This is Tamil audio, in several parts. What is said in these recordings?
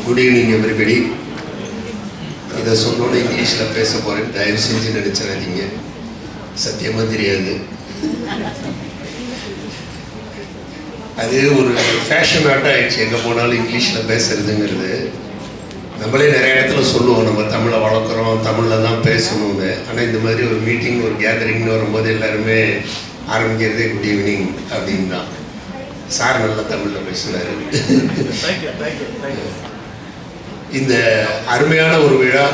Good evening everybody. இதை சொன்னோன்னு இங்கிலீஷில் பேச போகிறேன், தயவு செஞ்சு நினச்சிடாதீங்க, சத்தியமாக தெரியாது. அது ஒரு ஃபேஷன் ஆட்டம் ஆகிடுச்சு, எங்கே போனாலும் இங்கிலீஷில் பேசுறதுங்கிறது. நம்மளே நிறைய இடத்துல சொல்லுவோம், நம்ம தமிழை வளர்க்குறோம், தமிழில் தான் பேசணும்னு. ஆனால் இந்த மாதிரி ஒரு மீட்டிங், ஒரு கேதரிங்னு வரும்போது எல்லாருமே ஆரம்பிக்கிறதே குட் ஈவினிங் அப்படின்னு தான். சார் நல்லா தமிழில் பேசினார். இந்த அருமையான ஒரு விழா,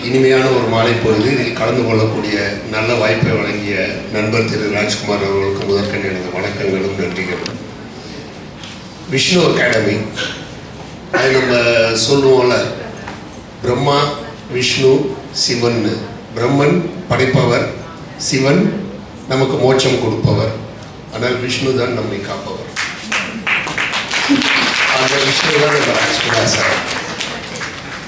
இனிமையான ஒரு மாலை பொழுது, இதில் கலந்து கொள்ளக்கூடிய நல்ல வாய்ப்பை வழங்கிய நண்பர் திரு ராஜ்குமார் அவர்களுக்கு முதற்கண் எனது வணக்கங்களும் நன்றிகளும். விஷ்ணு அகாடமி, அது நம்ம சொல்லுவோம்ல, பிரம்மா விஷ்ணு சிவன். பிரம்மன் படைப்பவர், சிவன் நமக்கு மோட்சம் கொடுப்பவர், ஆனால் விஷ்ணு தான் நம்மை காப்பவர். அந்த விஷ்ணு தான் நம்ம ராஜ்குமார் சார்.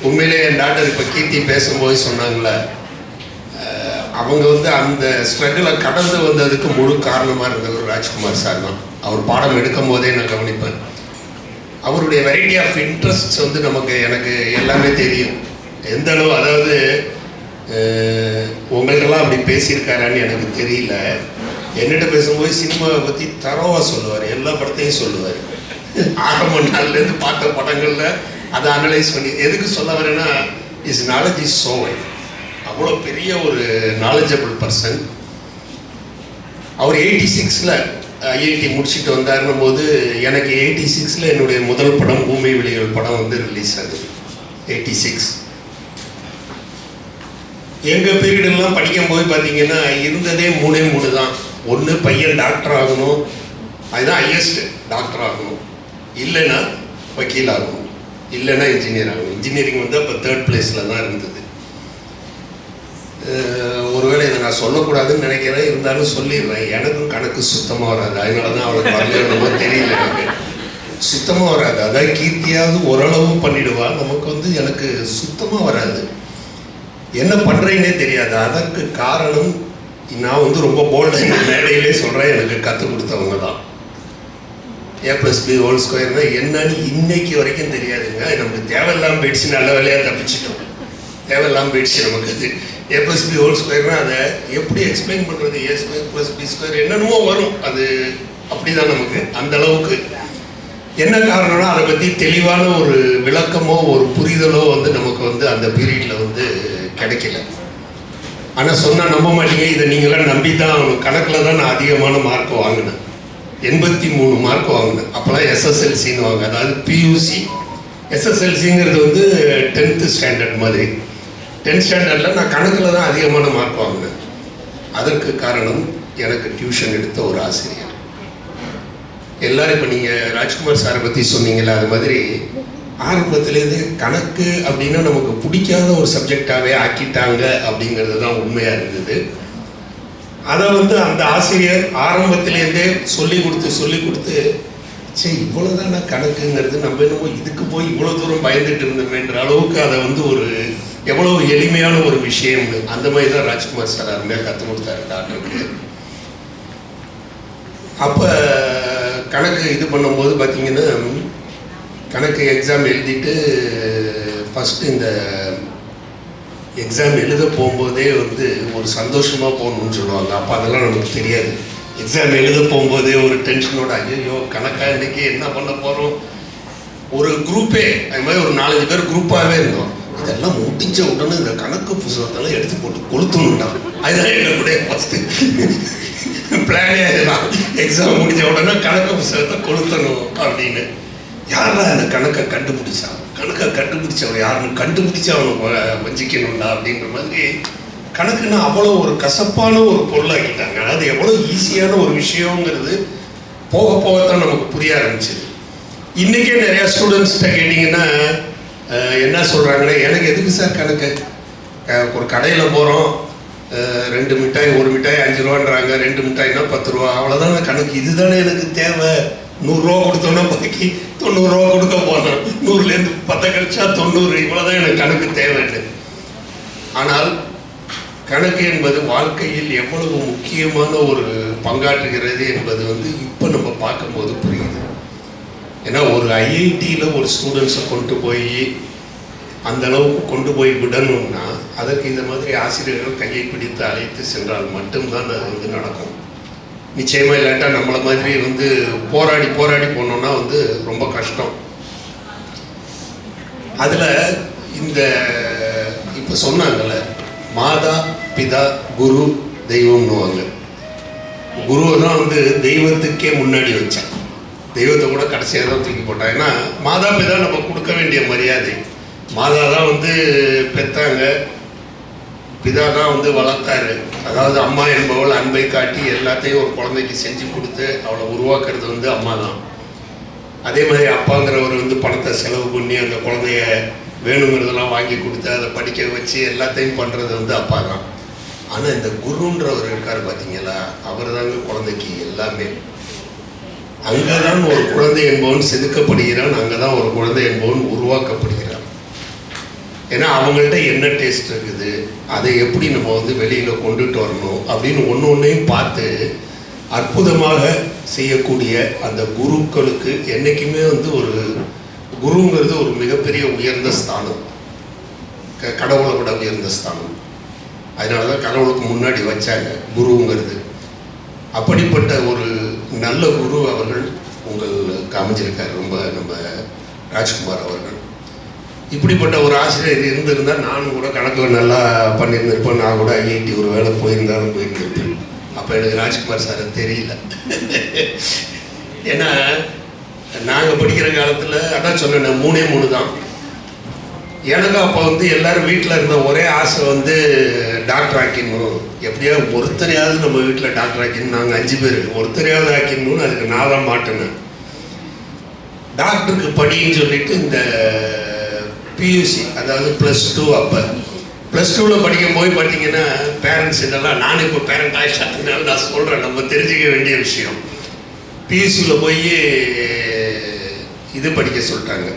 உண்மையிலே என் டாக்டர் இப்போ கீர்த்தி பேசும்போது சொன்னாங்களே, அவங்க அந்த ஸ்ட்ரகிளை கடந்து வந்ததுக்கு முழு காரணமாக இருந்தவர் ராஜ்குமார் சார் தான். அவர் பாடம் எடுக்கும் போதே நான் கவனிப்பேன். அவருடைய வெரைட்டி ஆஃப் இன்ட்ரெஸ்ட்ஸ் நமக்கு, எனக்கு எல்லாமே தெரியும். எந்த அளவு, அதாவது உங்களுக்கெல்லாம் அப்படி பேசியிருக்காரான்னு எனக்கு தெரியல. என்னிட்ட பேசும்போது சினிமாவை பற்றி தரவாக சொல்லுவார், எல்லா படத்தையும் சொல்லுவார். ஆரம்ப நாள்லேருந்து பார்த்த படங்களில் அதை அனலைஸ் பண்ணி, எதுக்கு சொல்ல வரேன்னா, is knowledge is so white. அவ்வளோ பெரிய ஒரு நாலேஜபிள் பர்சன். அவர் 86 ஐஐடி முடிச்சுட்டு வந்தாருன்னும் போது, எனக்கு 86 என்னுடைய முதல் படம் பூமி விழிகள் படம் ரிலீஸ் ஆகுது. 86 எங்கள் பீரியடெல்லாம் படிக்கும் போது பார்த்தீங்கன்னா இருந்ததே 3 தான். ஒன்று பையன் டாக்டர் ஆகணும், அதுதான் ஹையஸ்ட், டாக்டர் ஆகணும். இல்லைன்னா வக்கீல் ஆகணும், இல்லைன்னா இன்ஜினியர் ஆகணும். இன்ஜினியரிங் அப்போ 3rd பிளேஸில் தான் இருந்தது. ஒருவேளை இதை நான் சொல்லக்கூடாதுன்னு நினைக்கிறேன், இருந்தாலும் சொல்லிடுறேன். எனக்கும் கணக்கு சுத்தமாக வராது, அதனால தான் அவளுக்கு வரலன்னு தெரியல. எனக்கு சுத்தமாக வராது. அதான் கீர்த்தியாவது ஓரளவு பண்ணிடுவா, நமக்கு எனக்கு சுத்தமாக வராது. என்ன பண்ணுறேன்னே தெரியாது. அதற்கு காரணம், நான் ரொம்ப போல்டாக இந்த மேடையிலே சொல்கிறேன், எனக்கு கற்றுக் கொடுத்தவங்க தான். A+B² என்னன்னு இன்னைக்கு வரைக்கும் தெரியாதுங்க. நமக்கு தேவையில்லாமல் போயிடுச்சு, நல்ல வேலையாக தப்பிச்சிட்டோம். தேவையில்லாமல் போயிடுச்சு நமக்கு. அது A+B² அதை எப்படி எக்ஸ்பிளைன் பண்ணுறது? A²+B² என்னென்னமோ வரும், அது அப்படி தான் நமக்கு. அந்த அளவுக்கு என்ன காரணம்னா, அதை பற்றி தெளிவான ஒரு விளக்கமோ ஒரு புரிதலோ நமக்கு அந்த பீரியடில் கிடைக்கல. ஆனால் சொன்னால் நம்ப மாட்டீங்க, இதை நீங்களாம் நம்பி தான். கணக்கில் தான் நான் அதிகமான மார்க் வாங்கினேன், 83 மார்க் வாங்கினேன். அப்போலாம் SSLCன்னு வாங்க, அதாவது PUC. SSLCங்கிறது 10th ஸ்டாண்டர்ட் மாதிரி. 10th ஸ்டாண்டர்டில் நான் கணக்கில் தான் அதிகமான மார்க் வாங்கினேன். அதற்கு காரணம், எனக்கு டியூஷன் எடுத்த ஒரு ஆசிரியர். எல்லாரும் இப்போ நீங்கள் ராஜ்குமார் சாரை பற்றி சொன்னீங்களே, அது மாதிரி ஆரம்பத்துலேருந்து கணக்கு அப்படின்னா நமக்கு பிடிக்காத ஒரு சப்ஜெக்டாகவே ஆக்கிட்டாங்க அப்படிங்கிறது தான் உண்மையாக இருந்தது. அதை அந்த ஆசிரியர் ஆரம்பத்திலேருந்தே சொல்லி கொடுத்து சரி இவ்வளோதான் நான் கணக்குங்கிறது, நம்ம என்னமோ இதுக்கு போய் இவ்வளோ தூரம் பயந்துட்டு இருந்தோமேன்ற அளவுக்கு அதை ஒரு எவ்வளோ எளிமையான ஒரு விஷயம். அந்த மாதிரி தான் ராஜ்குமார் சார் அருமையாக கற்றுக் கொடுத்தாரு டாக்டருக்கு. அப்போ கணக்கு இது பண்ணும்போது பார்த்தீங்கன்னா, கணக்கு எக்ஸாம் எழுதிட்டு ஃபஸ்ட்டு இந்த எக்ஸாம் எழுத போகும்போதே ஒரு சந்தோஷமாக போகணுன்னு சொல்லுவாங்க. அப்போ அதெல்லாம் நமக்கு தெரியாது. எக்ஸாம் எழுத போகும்போதே ஒரு டென்ஷனோட, ஐயோ கணக்காக இன்றைக்கி என்ன பண்ண போகிறோம். ஒரு குரூப்பே அது மாதிரி ஒரு 4-5 பேர் குரூப்பாகவே இருந்தோம். இதெல்லாம் முடிஞ்ச உடனே இந்த கணக்கு புத்தகத்தெல்லாம் எடுத்து போட்டு கொளுத்தணும்டா, அதுதான் என்னுடைய ஃபஸ்ட்டு பிளானே. அதுதான், எக்ஸாம் முடிஞ்ச உடனே கணக்கு புத்தகத்தை கொளுத்தணும் அப்படின்னு. யாரெல்லாம் அந்த கணக்கை கண்டுபிடிச்சவன் யாருன்னு கண்டுபிடிச்சி அவனை வஞ்சிக்கணும்டா அப்படின்ற மாதிரி. கணக்குன்னா அவ்வளோ ஒரு கசப்பான ஒரு பொருளாக்கிட்டாங்க. அதாவது எவ்வளோ ஈஸியான ஒரு விஷயங்கிறது போக போகத்தான் நமக்கு புரிய ஆரம்பிச்சிது. இன்றைக்கே நிறையா ஸ்டூடெண்ட்ஸ்கிட்ட கேட்டிங்கன்னா என்ன சொல்கிறாங்கன்னா, எனக்கு எதுக்கு சார் கணக்கு? ஒரு கடையில் போகிறோம், 2 மிட்டாய் 1 மிட்டாய் 5 ரூபான்றாங்க, 2 மிட்டாய்னா 10 ரூபா, அவ்வளோதானே கணக்கு. இதுதானே எனக்கு தேவை. 100 ரூபா கொடுத்தோன்னா பாக்கி 90 ரூபா கொடுக்க போனோம், 100லேருந்து 10 கழிச்சா 90, இவ்வளோதான் எனக்கு கணக்கு தேவைன்னு. ஆனால் கணக்கு என்பது வாழ்க்கையில் எவ்வளவு முக்கியமான ஒரு பங்காற்றுகிறது என்பது இப்போ நம்ம பார்க்கும்போது புரியுது. ஏன்னா ஒரு ஐஐடியில் ஒரு ஸ்டூடெண்ட்ஸை கொண்டு போய் அந்த அளவுக்கு கொண்டு போய் விடணும்னா அதற்கு இந்த மாதிரி ஆசிரியர்கள் கையை பிடித்து அழைத்து சென்றால் மட்டும்தான் அது வந்து நடக்கும். நிச்சயமாக இல்லாட்டா நம்மளை மாதிரி வந்து போராடி போனோம்னா வந்து ரொம்ப கஷ்டம். அதில் இந்த இப்போ சொன்னாங்கல்ல, மாதா பிதா குரு தெய்வம்னுவாங்க. குருவை தான் வந்து தெய்வத்துக்கே முன்னாடி வச்சான், தெய்வத்தை கூட கடைசியாக தான் தூக்கி போட்டான். ஏன்னா மாதா பிதா நம்ம கொடுக்க வேண்டிய மரியாதை. மாதா தான் வந்து பெற்றாங்க, பிதா தான் வந்து வளர்த்தாரு. அதாவது அம்மா என்பவள் அன்பை காட்டி எல்லாத்தையும் ஒரு குழந்தைக்கு செஞ்சு கொடுத்து அவளை உருவாக்குறது வந்து அம்மா தான். அதே மாதிரி அப்பாங்கிறவர் வந்து பணத்தை செலவு பண்ணி அந்த குழந்தைய வேணுங்கிறதெல்லாம் வாங்கி கொடுத்து அதை படிக்க வச்சு எல்லாத்தையும் பண்ணுறது வந்து அப்பா தான். ஆனால் இந்த குருன்றவர் இருக்கார் பார்த்தீங்களா, அவர் தாங்க குழந்தைக்கு எல்லாமே. அங்கே தான் ஒரு குழந்தை என்பவன் செதுக்கப்படுகிறான், அங்கே தான் ஒரு குழந்தை என்பவன் உருவாக்கப்படுகிறான். ஏன்னா அவங்கள்ட்ட என்ன டேஸ்ட் இருக்குது, அதை எப்படி நம்ம வந்து வெளியில் கொண்டுட்டு வரணும் அப்படின்னு ஒன்றையும் பார்த்து அற்புதமாக செய்யக்கூடிய அந்த குருக்களுக்கு என்றைக்குமே வந்து ஒரு குருங்கிறது ஒரு மிகப்பெரிய உயர்ந்த ஸ்தானம், கடவுளை விட உயர்ந்த ஸ்தானம். அதனால தான் கடவுளுக்கு முன்னாடி வச்சாங்க குருங்கிறது. அப்படிப்பட்ட ஒரு நல்ல குரு அவர்கள் உங்களுக்கு அமைஞ்சிருக்கார் ரொம்ப நம்ம ராஜ்குமார் அவர்கள். இப்படிப்பட்ட ஒரு ஆசிரியர் இருந்திருந்தால் நானும் கூட கணக்கு நல்லா பண்ணியிருந்திருப்பேன். நான் கூட ஐஐடி ஒரு வேலை போயிருந்தாலும் போயிருந்திருப்பேன். அப்போ எனக்கு ராஜ்குமார் சார் தெரியல. ஏன்னா நாங்கள் படிக்கிற காலத்தில் அதான் சொன்னேன், 3 தான். எனக்கு அப்போ வந்து எல்லோரும் வீட்டில் இருந்த ஒரே ஆசை வந்து டாக்டர் ஆக்கிடணும், எப்படியா ஒருத்தரையாவது நம்ம வீட்டில் டாக்டர் ஆக்கிடணும். நாங்கள் 5 பேர், ஒருத்தரையாவது ஆக்கிடணும்னு அதுக்கு நான் தான் மாட்டினேன். டாக்டருக்கு படின்னு சொல்லிட்டு இந்த பியூசி அதாவது +2 அப்போ +2ல் படிக்கும் போய் பார்த்தீங்கன்னா பேரண்ட்ஸ் இதெல்லாம், நானும் இப்போ பேரண்ட் ஆகிட்டதுனால நான் சொல்கிறேன், நம்ம தெரிஞ்சிக்க வேண்டிய விஷயம். பியூசியில் போய் இது படிக்க சொல்லிட்டாங்க.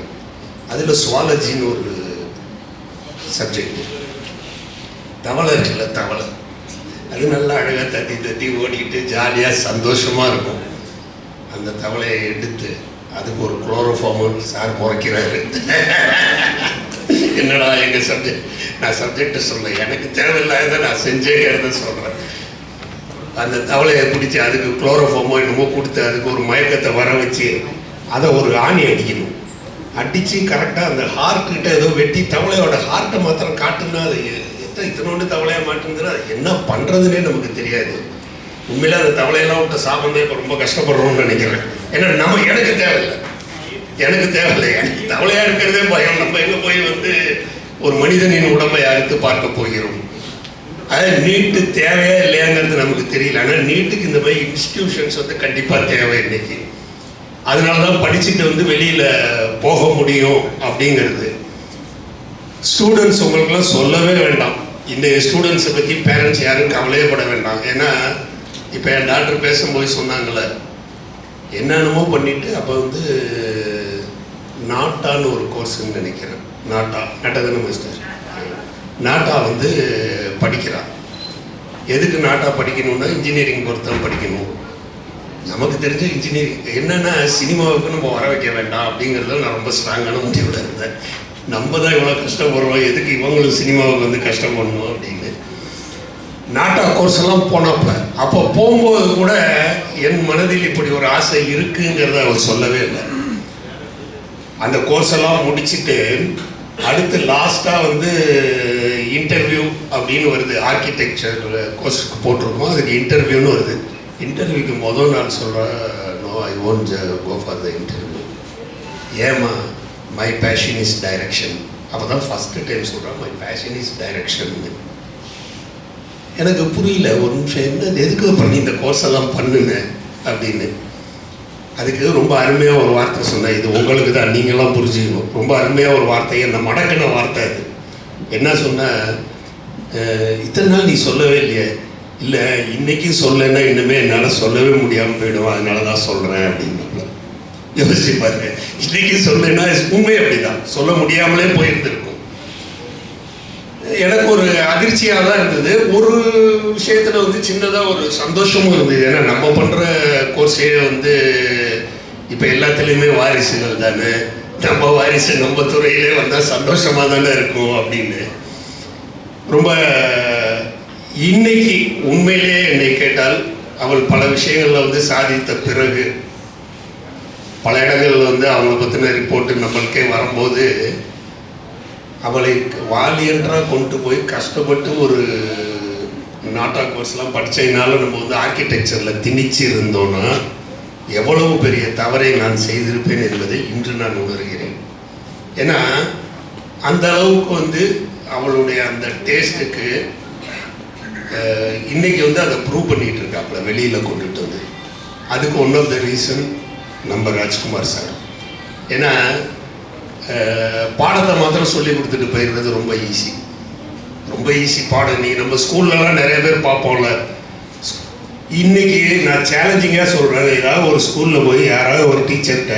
அதில் சுவாலஜின்னு ஒரு சப்ஜெக்ட், தவளை இருக்குல்ல, தவளை அது நல்லா அழகாக தட்டி ஓடிக்கிட்டு ஜாலியாக சந்தோஷமாக இருக்கும். அந்த தவளையை எடுத்து அதுக்கு ஒரு குளோரோஃபார்ம் சார் முறைக்கிறாரு. என்னடா எங்கள் சப்ஜெக்ட், நான் சப்ஜெக்டை சொல்ல, எனக்கு தேவையில்லாத நான் செஞ்சேங்கிறத சொல்கிறேன். அந்த தவளையை பிடிச்சி அதுக்கு குளோரோஃபார்மோ என்னமோ கொடுத்து அதுக்கு ஒரு மயக்கத்தை வர வச்சு அதை ஒரு ஆணி அடிக்கணும். அடித்து கரெக்டாக அந்த ஹார்ட்கிட்ட ஏதோ வெட்டி தவளையோட ஹார்ட்டை மாத்திரம் காட்டுன்னா அது இத்தனோண்டு தவளையாக மாட்டுங்கிறது அது என்ன பண்ணுறதுனே நமக்கு தெரியாது. உண்மையில அந்த தவளையெல்லாம் விட்ட சாப்பிட்றதே இப்போ ரொம்ப கஷ்டப்படுறோம்னு நினைக்கிறேன். ஏன்னா எனக்கு தேவையில்லை, எனக்கு தவளையாக இருக்கிறதே பயம். நம்ம எங்கே போய் வந்து ஒரு மனிதனின் உடம்பை அறுத்து பார்க்க போகிறோம். அது நீட்டு தேவையா இல்லையாங்கிறது நமக்கு தெரியல. ஆனால் நீட்டுக்கு இந்த மாதிரி இன்ஸ்டிடியூஷன்ஸ் வந்து கண்டிப்பாக தேவை இன்னைக்கு. அதனால தான் படிச்சுட்டு வந்து வெளியில் போக முடியும் அப்படிங்கிறது. ஸ்டூடெண்ட்ஸ் உங்களுக்கெல்லாம் சொல்லவே வேண்டாம், இந்த ஸ்டூடெண்ட்ஸை பற்றி பேரண்ட்ஸ் யாரும் கவலையே பட வேண்டாம். ஏன்னா இப்போ என் டாக்டர் பேசும்போது சொன்னாங்களே, என்னென்னமோ பண்ணிவிட்டு அப்போ வந்து நாட்டான்னு ஒரு கோர்ஸுன்னு நினைக்கிறேன், நாட்டா தானே மிஸ்டர், நாட்டா வந்து படிக்கிறான். எதுக்கு நாட்டா படிக்கணும்னா இன்ஜினியரிங் பொறுத்தான் படிக்கணும். நமக்கு தெரிஞ்ச இன்ஜினியரிங் என்னென்னா சினிமாவுக்கு நம்ம வர வைக்க வேண்டாம் அப்படிங்கிறதுல நான் ரொம்ப ஸ்ட்ராங்கான முடிவில் இருந்தேன். நம்ம தான் இவ்வளோ கஷ்டப்படுறோம், எதுக்கு இவங்களும் சினிமாவுக்கு வந்து கஷ்டப்படணும் அப்படின்னு. நாட்டா கோர்ஸ் எல்லாம் போனப்ப அப்போ போகும்போது கூட என் மனதில் இப்படி ஒரு ஆசை இருக்குங்கிறத அவர் சொல்லவே இல்லை. அந்த கோர்ஸ் எல்லாம் முடிச்சுட்டு அடுத்து லாஸ்ட்டாக வந்து இன்டர்வியூ அப்படின்னு வருது. ஆர்கிடெக்சர் கோர்ஸுக்கு போட்டிருக்கோம், அதுக்கு இன்டர்வியூன்னு வருது. இன்டர்வியூக்கு முதல் நாள் சொல்கிறேன், no I won't go for the interview. ஏமா, மை பேஷன் இஸ் டைரக்ஷன். அப்போ தான் ஃபஸ்ட்டு டைம் சொல்கிறேன், மை பேஷன் இஸ் டைரக்ஷன். எனக்கு புரியல ஒரு நிமிஷம், என்ன எதுக்கு பண்ணி இந்த கோர்ஸ் எல்லாம் பண்ணுங்க அப்படின்னு. அதுக்கு ரொம்ப அருமையாக ஒரு வார்த்தை சொன்னேன், இது உங்களுக்கு தான், நீங்களாம் புரிஞ்சுக்கணும். ரொம்ப அருமையாக ஒரு வார்த்தை, என்ன மடக்கின வார்த்தை அது. என்ன சொன்ன, இத்தனை நாள் நீ சொல்லவே இல்லையே. இல்லை, இன்றைக்கும் சொல்லலைன்னா இன்னுமே என்னால் சொல்லவே முடியாமல் போயிடும், அதனால தான் சொல்கிறேன் அப்படின்னு. யோசிச்சு பாருங்க, இன்றைக்கி சொல்லலைன்னா உண்மை அப்படி தான், சொல்ல முடியாமலே போயிருந்துருக்கும். எனக்கு ஒரு அதிர்ச்சியாக தான் இருந்தது. ஒரு விஷயத்தில் வந்து சின்னதாக ஒரு சந்தோஷமும் இருந்தது. ஏன்னா நம்ம பண்ணுற கோர்ஸே வந்து இப்போ எல்லாத்துலேயுமே வாரிசுகள் தானே, நம்ம வாரிசு நம்ம துறையிலே வந்தால் சந்தோஷமாக தானே இருக்கும் அப்படின்னு. ரொம்ப இன்னைக்கு உண்மையிலே என்னை கேட்டால் அவள் பல விஷயங்களில் வந்து சாதித்த பிறகு பல இடங்களில் வந்து அவளை பற்றின ரிப்போர்ட்டு நம்மளுக்கே வரும்போது அவளை வாலியன்றாக கொண்டு போய் கஷ்டப்பட்டு ஒரு நாட்டா கோர்ஸ்லாம் படித்ததுனால நம்ம வந்து ஆர்கிடெக்சரில் திணிச்சு இருந்தோன்னா எவ்வளவு பெரிய தவறை நான் செய்திருப்பேன் என்பதை இன்று நான் உணர்கிறேன். ஏன்னா அந்த அளவுக்கு வந்து அவளுடைய அந்த டேஸ்ட்டுக்கு இன்றைக்கி வந்து அதை ப்ரூவ் பண்ணிகிட்டு இருக்காப்புல வெளியில் கொண்டுட்டு வந்து. அதுக்கு ஒன் ஆஃப் த ரீசன் நம்ம ராஜ்குமார் சார். ஏன்னா பாடத்தை மாத்திரம் சொல்லி கொடுத்துட்டு போயிடுறது ரொம்ப ஈஸி, ரொம்ப ஈஸி பாடம். நீ நம்ம ஸ்கூல்லலாம் நிறைய பேர் பார்ப்போம்ல. இன்றைக்கி நான் சேலஞ்சிங்காக சொல்கிறேன், ஏதாவது ஒரு ஸ்கூலில் போய் யாராவது ஒரு டீச்சர்கிட்ட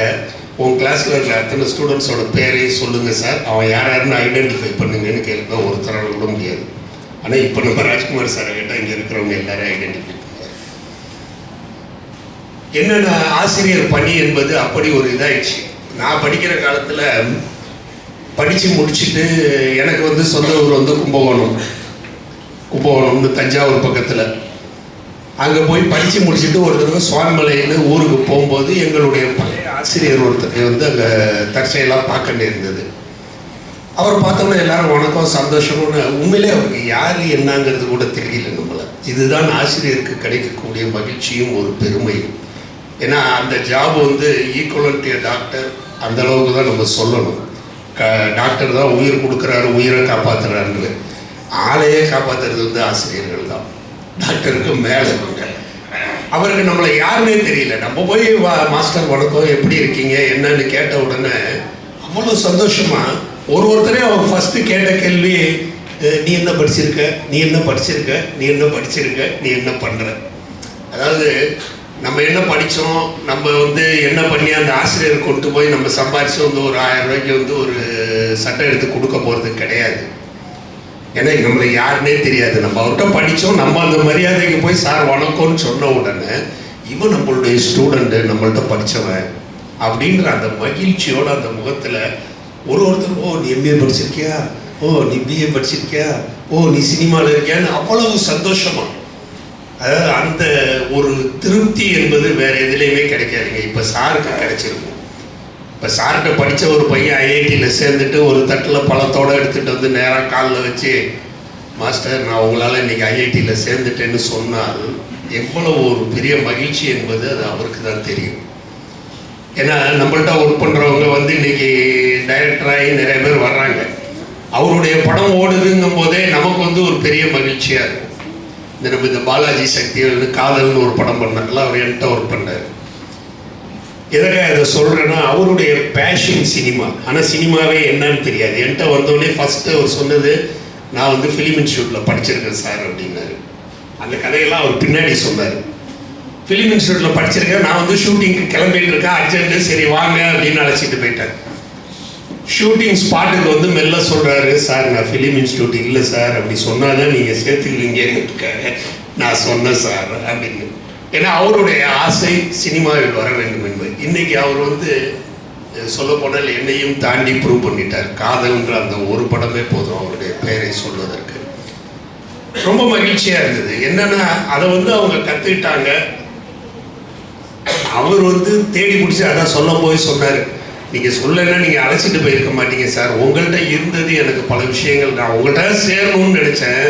உன் கிளாஸில் இருக்கிற அத்தனை ஸ்டூடெண்ட்ஸோட பேரையும் சொல்லுங்கள் சார், அவன் யாருன்னு ஐடென்டிஃபை பண்ணுங்கன்னு கேட்க ஒருத்தரால் கூட முடியாது. ஆனால் இப்போ நம்ம ராஜ்குமார் சாரை கேட்டால் இங்கே இருக்கிறவங்க எல்லாரும் ஐடென்டிஃபை பண்ணுவாங்க. என்னென்ன ஆசிரியர் பணி என்பது அப்படி ஒரு இதாகிடுச்சு. நான் படிக்கிற காலத்தில் படித்து முடிச்சுட்டு எனக்கு வந்து சொந்த ஊர் வந்து கும்பகோணம்னு தஞ்சாவூர் பக்கத்தில். அங்கே போய் படித்து முடிச்சுட்டு ஒரு தடவை சுவாமிமலைன்னு ஊருக்கு போகும்போது எங்களுடைய பழைய ஆசிரியர் ஒருத்தர் வந்து அங்கே தற்செயலாக பார்க்க நேர்ந்தது. அவர் பார்த்தோன்னா எல்லாரும் வணக்கம் சந்தோஷம்னு. உண்மையிலே அவருக்கு யார் என்னங்கிறது கூட தெரியல நம்மளை. இதுதான் ஆசிரியருக்கு கிடைக்கக்கூடிய மகிழ்ச்சியும் ஒரு பெருமையும். ஏன்னா அந்த ஜாப் வந்து ஈக்குவலன்ட் டாக்டர் அந்த அளவுக்கு தான் நம்ம சொல்லணும். டாக்டர் தான் உயிர் கொடுக்குறாரு, உயிரை காப்பாற்றுறாருன்னு. ஆளையே காப்பாற்றுறது வந்து ஆசிரியர்கள் தான். டாக்டருக்கு மேலே இருக்காங்க. அவருக்கு நம்மளை யாருன்னே தெரியல. நம்ம போய் மாஸ்டர் வணக்கம் எப்படி இருக்கீங்க என்னன்னு கேட்ட உடனே அவ்வளோ சந்தோஷமாக ஒருத்தரே அவர் ஃபஸ்ட்டு கேட்ட கேள்வி, நீ என்ன படிச்சிருக்க, நீ என்ன படிச்சிருக்க, நீ என்ன படிச்சிருக்க, நீ என்ன பண்ணுற. அதாவது நம்ம என்ன படித்தோம், நம்ம வந்து என்ன பண்ணி அந்த ஆசிரியர் கொண்டு போய் நம்ம சம்பாரிச்சு வந்து ஒரு 1000 ரூபாய்க்கு வந்து ஒரு சட்டை எடுத்து கொடுக்க போகிறது கிடையாது. ஏன்னா நம்மளை யாருன்னே தெரியாது. நம்ம அவர்கிட்ட படித்தோம், நம்ம அந்த மரியாதைக்கு போய் சார் வணக்கம்னு சொன்ன உடனே இவன் நம்மளுடைய ஸ்டூடெண்ட்டு, நம்மள்கிட்ட படித்தவன் அப்படின்ற அந்த மகிழ்ச்சியோட அந்த முகத்தில் ஒருத்தர், ஓ நீ எம்பிஏ படிச்சிருக்கியா, ஓ நீ பிஏ படிச்சிருக்கியா, ஓ நீ சினிமாவில் இருக்கியான்னு அவ்வளவு சந்தோஷமா. அதாவது அந்த ஒரு திருப்தி என்பது வேறு எதுலேயுமே கிடைக்காதுங்க. இப்போ சாருக்கு கிடைச்சிருக்கும். இப்போ சார்கிட்ட படித்த ஒரு பையன் ஐஐடியில் சேர்ந்துட்டு ஒரு தட்டில் பழத்தோடு எடுத்துகிட்டு வந்து நேராக காலில் வச்சு, மாஸ்டர் நான் உங்களால் இன்றைக்கி ஐஐடியில் சேர்ந்துட்டேன்னு சொன்னால் எவ்வளோ ஒரு பெரிய மகிழ்ச்சி என்பது அது அவருக்கு தான் தெரியும். ஏன்னா நம்மள்ட்ட ஒர்க் பண்ணுறவங்க வந்து இன்றைக்கி டைரக்டராகி நிறைய பேர் வர்றாங்க. அவருடைய படம் ஓடுதுங்கும் போதே நமக்கு வந்து ஒரு பெரிய மகிழ்ச்சியாக இருக்கும். இந்த பாலாஜி சக்திகள்னு காதல்னு ஒரு படம் பண்ணாங்கல்ல, அவர் என்கிட்ட ஒர்க் பண்ணார். எதுக்காக இதை சொல்கிறேன்னா அவருடைய பேஷன் சினிமா. ஆனால் சினிமாவே என்னன்னு தெரியாது. என்கிட்ட வந்தோடனே ஃபஸ்ட்டு அவர் சொன்னது, நான் வந்து ஃபிலிம் இன்ஸ்டியூட்டில் படிச்சிருக்கேன் சார் அப்படின்னாரு. அந்த கதையெல்லாம் அவர் பின்னாடி சொன்னார். ஃபிலிம் இன்ஸ்டியூட்டில் படிச்சிருக்கேன், நான் வந்து ஷூட்டிங்க்கு கிளம்பிட்டு இருக்கேன், அர்ஜென்ட்டு, சரி வாங்க அப்படின்னு அழைச்சிட்டு போயிட்டேன். ஷூட்டிங் ஸ்பாட்டுக்கு வந்து மெல்ல சொல்கிறாரு, சார் நான் ஃபிலிம் இன்ஸ்டியூட் இல்லை சார், அப்படி சொன்னால் தான் நீங்கள் சேர்த்துக்குவீங்கன்னு நான் சொன்னேன் சார் அப்படின்னு. ஏன்னா அவருடைய ஆசை சினிமாவில் வர வேண்டும் என்பது. இன்றைக்கி அவர் வந்து சொல்லப்போனால் என்னையும் தாண்டி ப்ரூவ் பண்ணிட்டார். காதல்ன்ற அந்த ஒரு படமே போதும் அவருடைய பெயரை சொல்வதற்கு. ரொம்ப மகிழ்ச்சியாக இருந்தது. என்னென்னா அதை வந்து அவங்க கற்றுக்கிட்டாங்க. அவர் வந்து தேடி பிடிச்சி அதான் சொல்லும் போய் சொன்னார், நீங்கள் சொல்லலைன்னா நீங்கள் அழைச்சிட்டு போயிருக்க மாட்டீங்க சார், உங்கள்கிட்ட இருந்தது எனக்கு பல விஷயங்கள், நான் உங்கள்கிட்ட சேரணும்னு நினச்சேன்,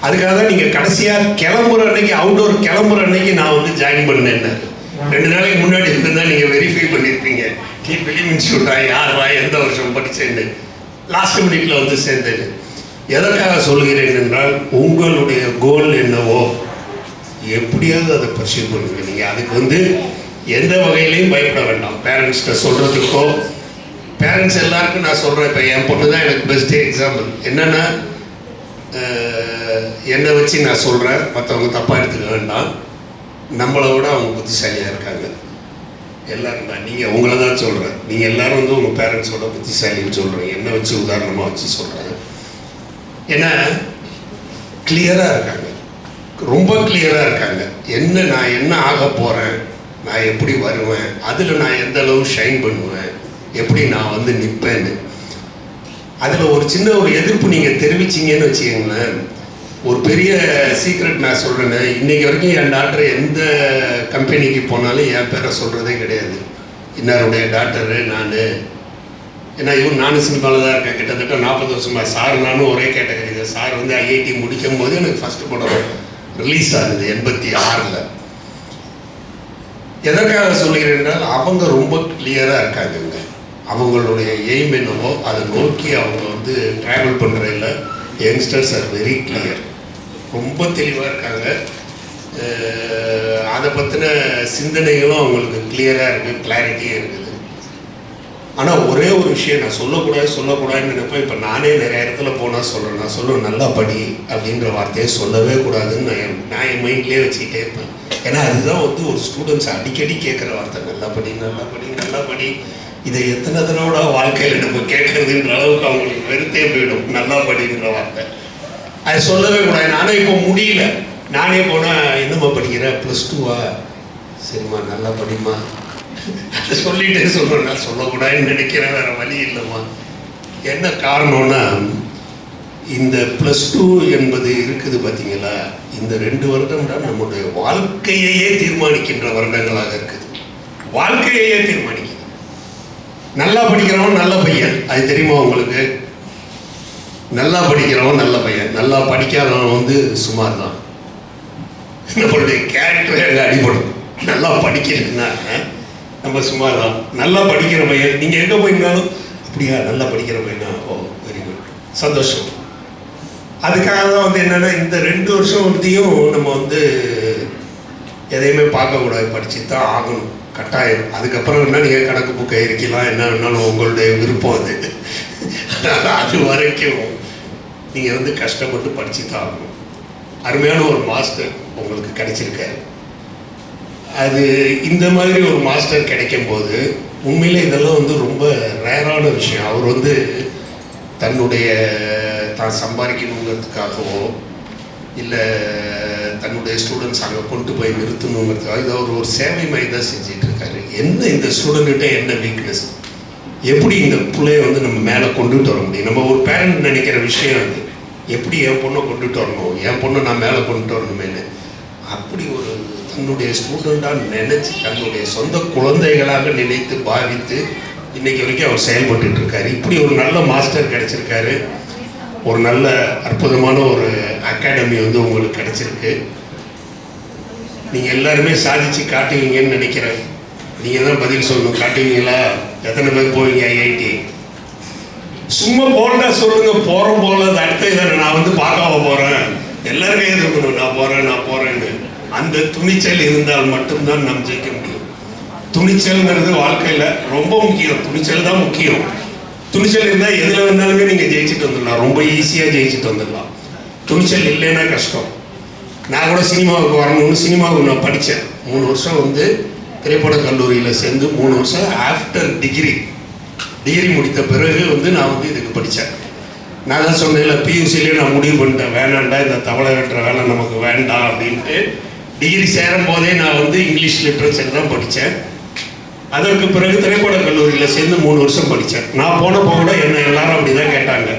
அதுக்காக தான் நீங்கள் கடைசியாக கிளம்புற அன்னைக்கு, அவுட்டோர் கிளம்புற அன்னைக்கு நான் வந்து ஜாயின் பண்ணேன். 2 நாளைக்கு முன்னாடி இருந்தால் நீங்கள் வெரிஃபை பண்ணியிருப்பீங்க, நீ ஃபிலிம் இன்ஸ்டியூட்டா, யாரா, எந்த வருஷம் படித்தேன்னு. லாஸ்ட் மினிட்ல வந்து சேர்ந்தேன். எதற்காக சொல்கிறேன் என்றால், உங்களுடைய கோல் என்னவோ எப்படியாவது அதை பர்சியூ பண்ணுங்க. நீங்கள் அதுக்கு வந்து எந்த வகையிலையும் பயப்பட வேண்டாம். பேரண்ட்ஸ்கிட்ட சொல்கிறதுக்கோ, பேரண்ட்ஸ் எல்லாருக்கும் நான் சொல்கிறேன். இப்போ என் பொண்ணு தான் எனக்கு பெஸ்ட்டு எக்ஸாம்பிள். என்னென்னா என்னை வச்சு நான் சொல்கிறேன், மற்றவங்க தப்பாக எடுத்துக்க வேண்டாம். நம்மளை விட அவங்க புத்திசாலியாக இருக்காங்க எல்லோரும் தான். நீங்கள் உங்களை தான் சொல்கிறேன். நீங்கள் எல்லோரும் வந்து உங்கள் பேரண்ட்ஸோட புத்திசாலின்னு சொல்கிறீங்க, என்னை வச்சு உதாரணமாக வச்சு சொல்கிறேன். ஏன்னா கிளியராக இருக்காங்க, ரொம்ப கிளியராக இருக்காங்க. நான் என்ன ஆக போகிறேன், நான் எப்படி வருவேன், அதில் நான் எந்த அளவு ஷைன் பண்ணுவேன், எப்படி நான் வந்து நிற்பேன்னு. அதில் ஒரு சின்ன ஒரு எதிர்ப்பு நீங்கள் தெரிவிச்சிங்கன்னு வச்சுக்கோங்களேன், ஒரு பெரிய சீக்ரெட் நான் சொல்கிறேன்னு, இன்றைக்கி வரைக்கும் என் டாக்டர் எந்த கம்பெனிக்கு போனாலும் என் பேரை சொல்கிறதே கிடையாது. இன்னாருடைய டாக்டரு நான், ஏன்னா நானும் சினிமாவில் தான் இருக்கேன் கிட்டத்தட்ட 40 வருஷமாக. சார் நானும் ஒரே கேட்டகரி தான். சார் வந்து ஐஐடி முடிக்கும் போது எனக்கு ஃபஸ்ட்டு படம் ரிலீஸ் ஆகுது 86. எதற்காக சொல்கிறேன் என்றால், அவங்க ரொம்ப கிளியராக இருக்காங்க. அவங்களுடைய எய்ம் என்னவோ அதை நோக்கி அவங்க வந்து ட்ராவல் பண்ணுறதில்ல. யங்ஸ்டர்ஸ் ஆர் வெரி கிளியர், ரொம்ப தெளிவாக இருக்காங்க. அதை பற்றின சிந்தனைகளும் அவங்களுக்கு கிளியராக இருக்குது, கிளாரிட்டியும் இருக்குது. ஆனால் ஒரே ஒரு விஷயம் நான் சொல்லக்கூடாதுன்னு நினைப்பேன். இப்போ நானே நிறைய இடத்துல போனால் சொல்கிறேன், நான் சொல்லுவேன் நல்லா படி அப்படின்ற வார்த்தையை சொல்லவே கூடாதுன்னு நான் என் மைண்ட்லேயே வச்சுக்கிட்டே இருப்பேன். ஏன்னா அதுதான் வந்து ஒரு ஸ்டூடெண்ட்ஸ் அடிக்கடி கேட்குற வார்த்தை, நல்லா படி நல்லா படி நல்லா படி. இதை எத்தனை தடவை வாழ்க்கையில் நம்ம கேட்கறதுன்ற அளவுக்கு அவங்களுக்கு வெறுத்தே போயிடும் நல்லா படின்ற வார்த்தை. அது சொல்லவே கூடாது. நானும் இப்போ முடியல. நானே போனால் என்னம்மா படிக்கிற, +2வா, சரிம்மா நல்லா படிம்மா, அதை சொல்லிட்டே சொல்கிறேன். நான் சொல்லக்கூடாதுன்னு நினைக்கிறேன், வேறு வழி இல்லைம்மா. என்ன காரணம்னா, இந்த +2 என்பது இருக்குது பார்த்தீங்களா, இந்த 2 வருடம் தான் நம்முடைய வாழ்க்கையையே தீர்மானிக்கின்ற வருடங்களாக இருக்குது. வாழ்க்கையையே தீர்மானிக்குது. நல்லா படிக்கிறவன் நல்ல பையன், அது தெரியுமா உங்களுக்கு? நல்லா படிக்கிறவன் நல்ல பையன், நல்லா படிக்காதவன் வந்து சுமார் தான். நம்மளுடைய கேரக்டரே அங்கே அடிபடும். நல்லா படிக்கிறதுன்னா நம்ம சுமார் தான். நல்லா படிக்கிற பையன், நீங்கள் எங்கே போயிருந்தாலும் அப்படியா நல்லா படிக்கிற பையனா, ஓ வெரி குட், சந்தோஷம். அதுக்காக தான் வந்து என்னென்னா, இந்த 2 வருஷம் வந்துயும் நம்ம வந்து எதையுமே பார்க்கக்கூடாது, படித்து தான் ஆகணும் கட்டாயம். அதுக்கப்புறம் என்ன நீங்கள் கணக்கு புக்கை இருக்கலாம், என்ன வேணாலும் உங்களுடைய விருப்பம் அது. அது வரைக்கும் நீங்கள் வந்து கஷ்டப்பட்டு படித்து தான் ஆகணும். அருமையான ஒரு மாஸ்டர் உங்களுக்கு கிடைச்சிருக்காரு. அது இந்த மாதிரி ஒரு மாஸ்டர் கிடைக்கும் போது உண்மையிலே இதெல்லாம் வந்து ரொம்ப ரேரான விஷயம். அவர் வந்து தன்னுடைய தான் சம்பாதிக்கணுங்கிறதுக்காகவோ இல்லை தன்னுடைய ஸ்டூடெண்ட்ஸ் அங்கே கொண்டு போய் நிறுத்தணுங்கிறதுக்காக இதை அவர் ஒரு சேவை மாதிரி தான் செஞ்சிட்ருக்காரு. என்ன இந்த ஸ்டூடெண்ட்கிட்ட என்ன வீக்னஸ், எப்படி இந்த பிள்ளைய வந்து நம்ம மேலே கொண்டுட்டு வர முடியும்? நம்ம ஒரு பேரண்ட் நினைக்கிற விஷயம் அது, எப்படி என் பொண்ணை கொண்டுட்டு வரணும், என் பொண்ணை நான் மேலே கொண்டுட்டு வரணுமேனு. அப்படி ஒரு தன்னுடைய ஸ்டூடெண்ட்டாக நினச்சி, தன்னுடைய சொந்த குழந்தைகளாக நினைத்து பாவித்து இன்றைக்கி வரைக்கும் அவர் செயல்பட்டு இருக்காரு. இப்படி ஒரு நல்ல மாஸ்டர் கிடைச்சிருக்காரு. ஒரு நல்ல அற்புதமான ஒரு அகாடமி வந்து உங்களுக்கு கிடைச்சிருக்கு. நீங்கள் எல்லாருமே சாதிச்சு காட்டுவீங்கன்னு நினைக்கிறேன். நீங்கள் தான் பதில் சொல்லணும். காட்டுவீங்களா? எத்தனை பேர் போவீங்க ஐஐடி? சும்மா போல்டா சொல்லுங்க, போகிறோம் போல. அது அடுத்த இதை நான் வந்து பார்க்காம போகிறேன், எல்லாருமே இருக்கணும் நான் போகிறேன்னு. அந்த துணிச்சல் இருந்தால் மட்டும்தான் நாம் ஜெயிக்க முடியும். துணிச்சல்ங்கிறது வாழ்க்கையில் ரொம்ப முக்கியம். துணிச்சல் தான் முக்கியம். துணிச்சல் இருந்தால் எதில் வேணாலுமே நீங்கள் ஜெயிச்சுட்டு வந்துடலாம், ரொம்ப ஈஸியாக ஜெயிச்சுட்டு வந்துடலாம். துணிச்சல் இல்லைன்னா கஷ்டம். நான் கூட சினிமாவுக்கு வரணும்னு சினிமாவுக்கு நான் படித்தேன். 3 வருஷம் வந்து திரைப்பட கல்லூரியில் சேர்ந்து 3 வருஷம் ஆஃப்டர் டிகிரி முடித்த பிறகு வந்து நான் வந்து இதுக்கு படித்தேன். நான் தான் சொன்னேன்ல, பியூசிலே நான் முடிவு பண்ணிட்டேன், வேணாண்டா இந்த தவளை வெட்டுற வேலை நமக்கு வேண்டாம் அப்படின்ட்டு. டிகிரி சேரும் போதே நான் வந்து இங்கிலீஷ் லிட்ரேச்சர் தான் படித்தேன். அதற்கு பிறகு திரைப்பட கல்லூரியில் சேர்ந்து 3 வருஷம் படித்தேன். நான் போனப்போ கூட என்னை எல்லாரும் அப்படி தான் கேட்டாங்க,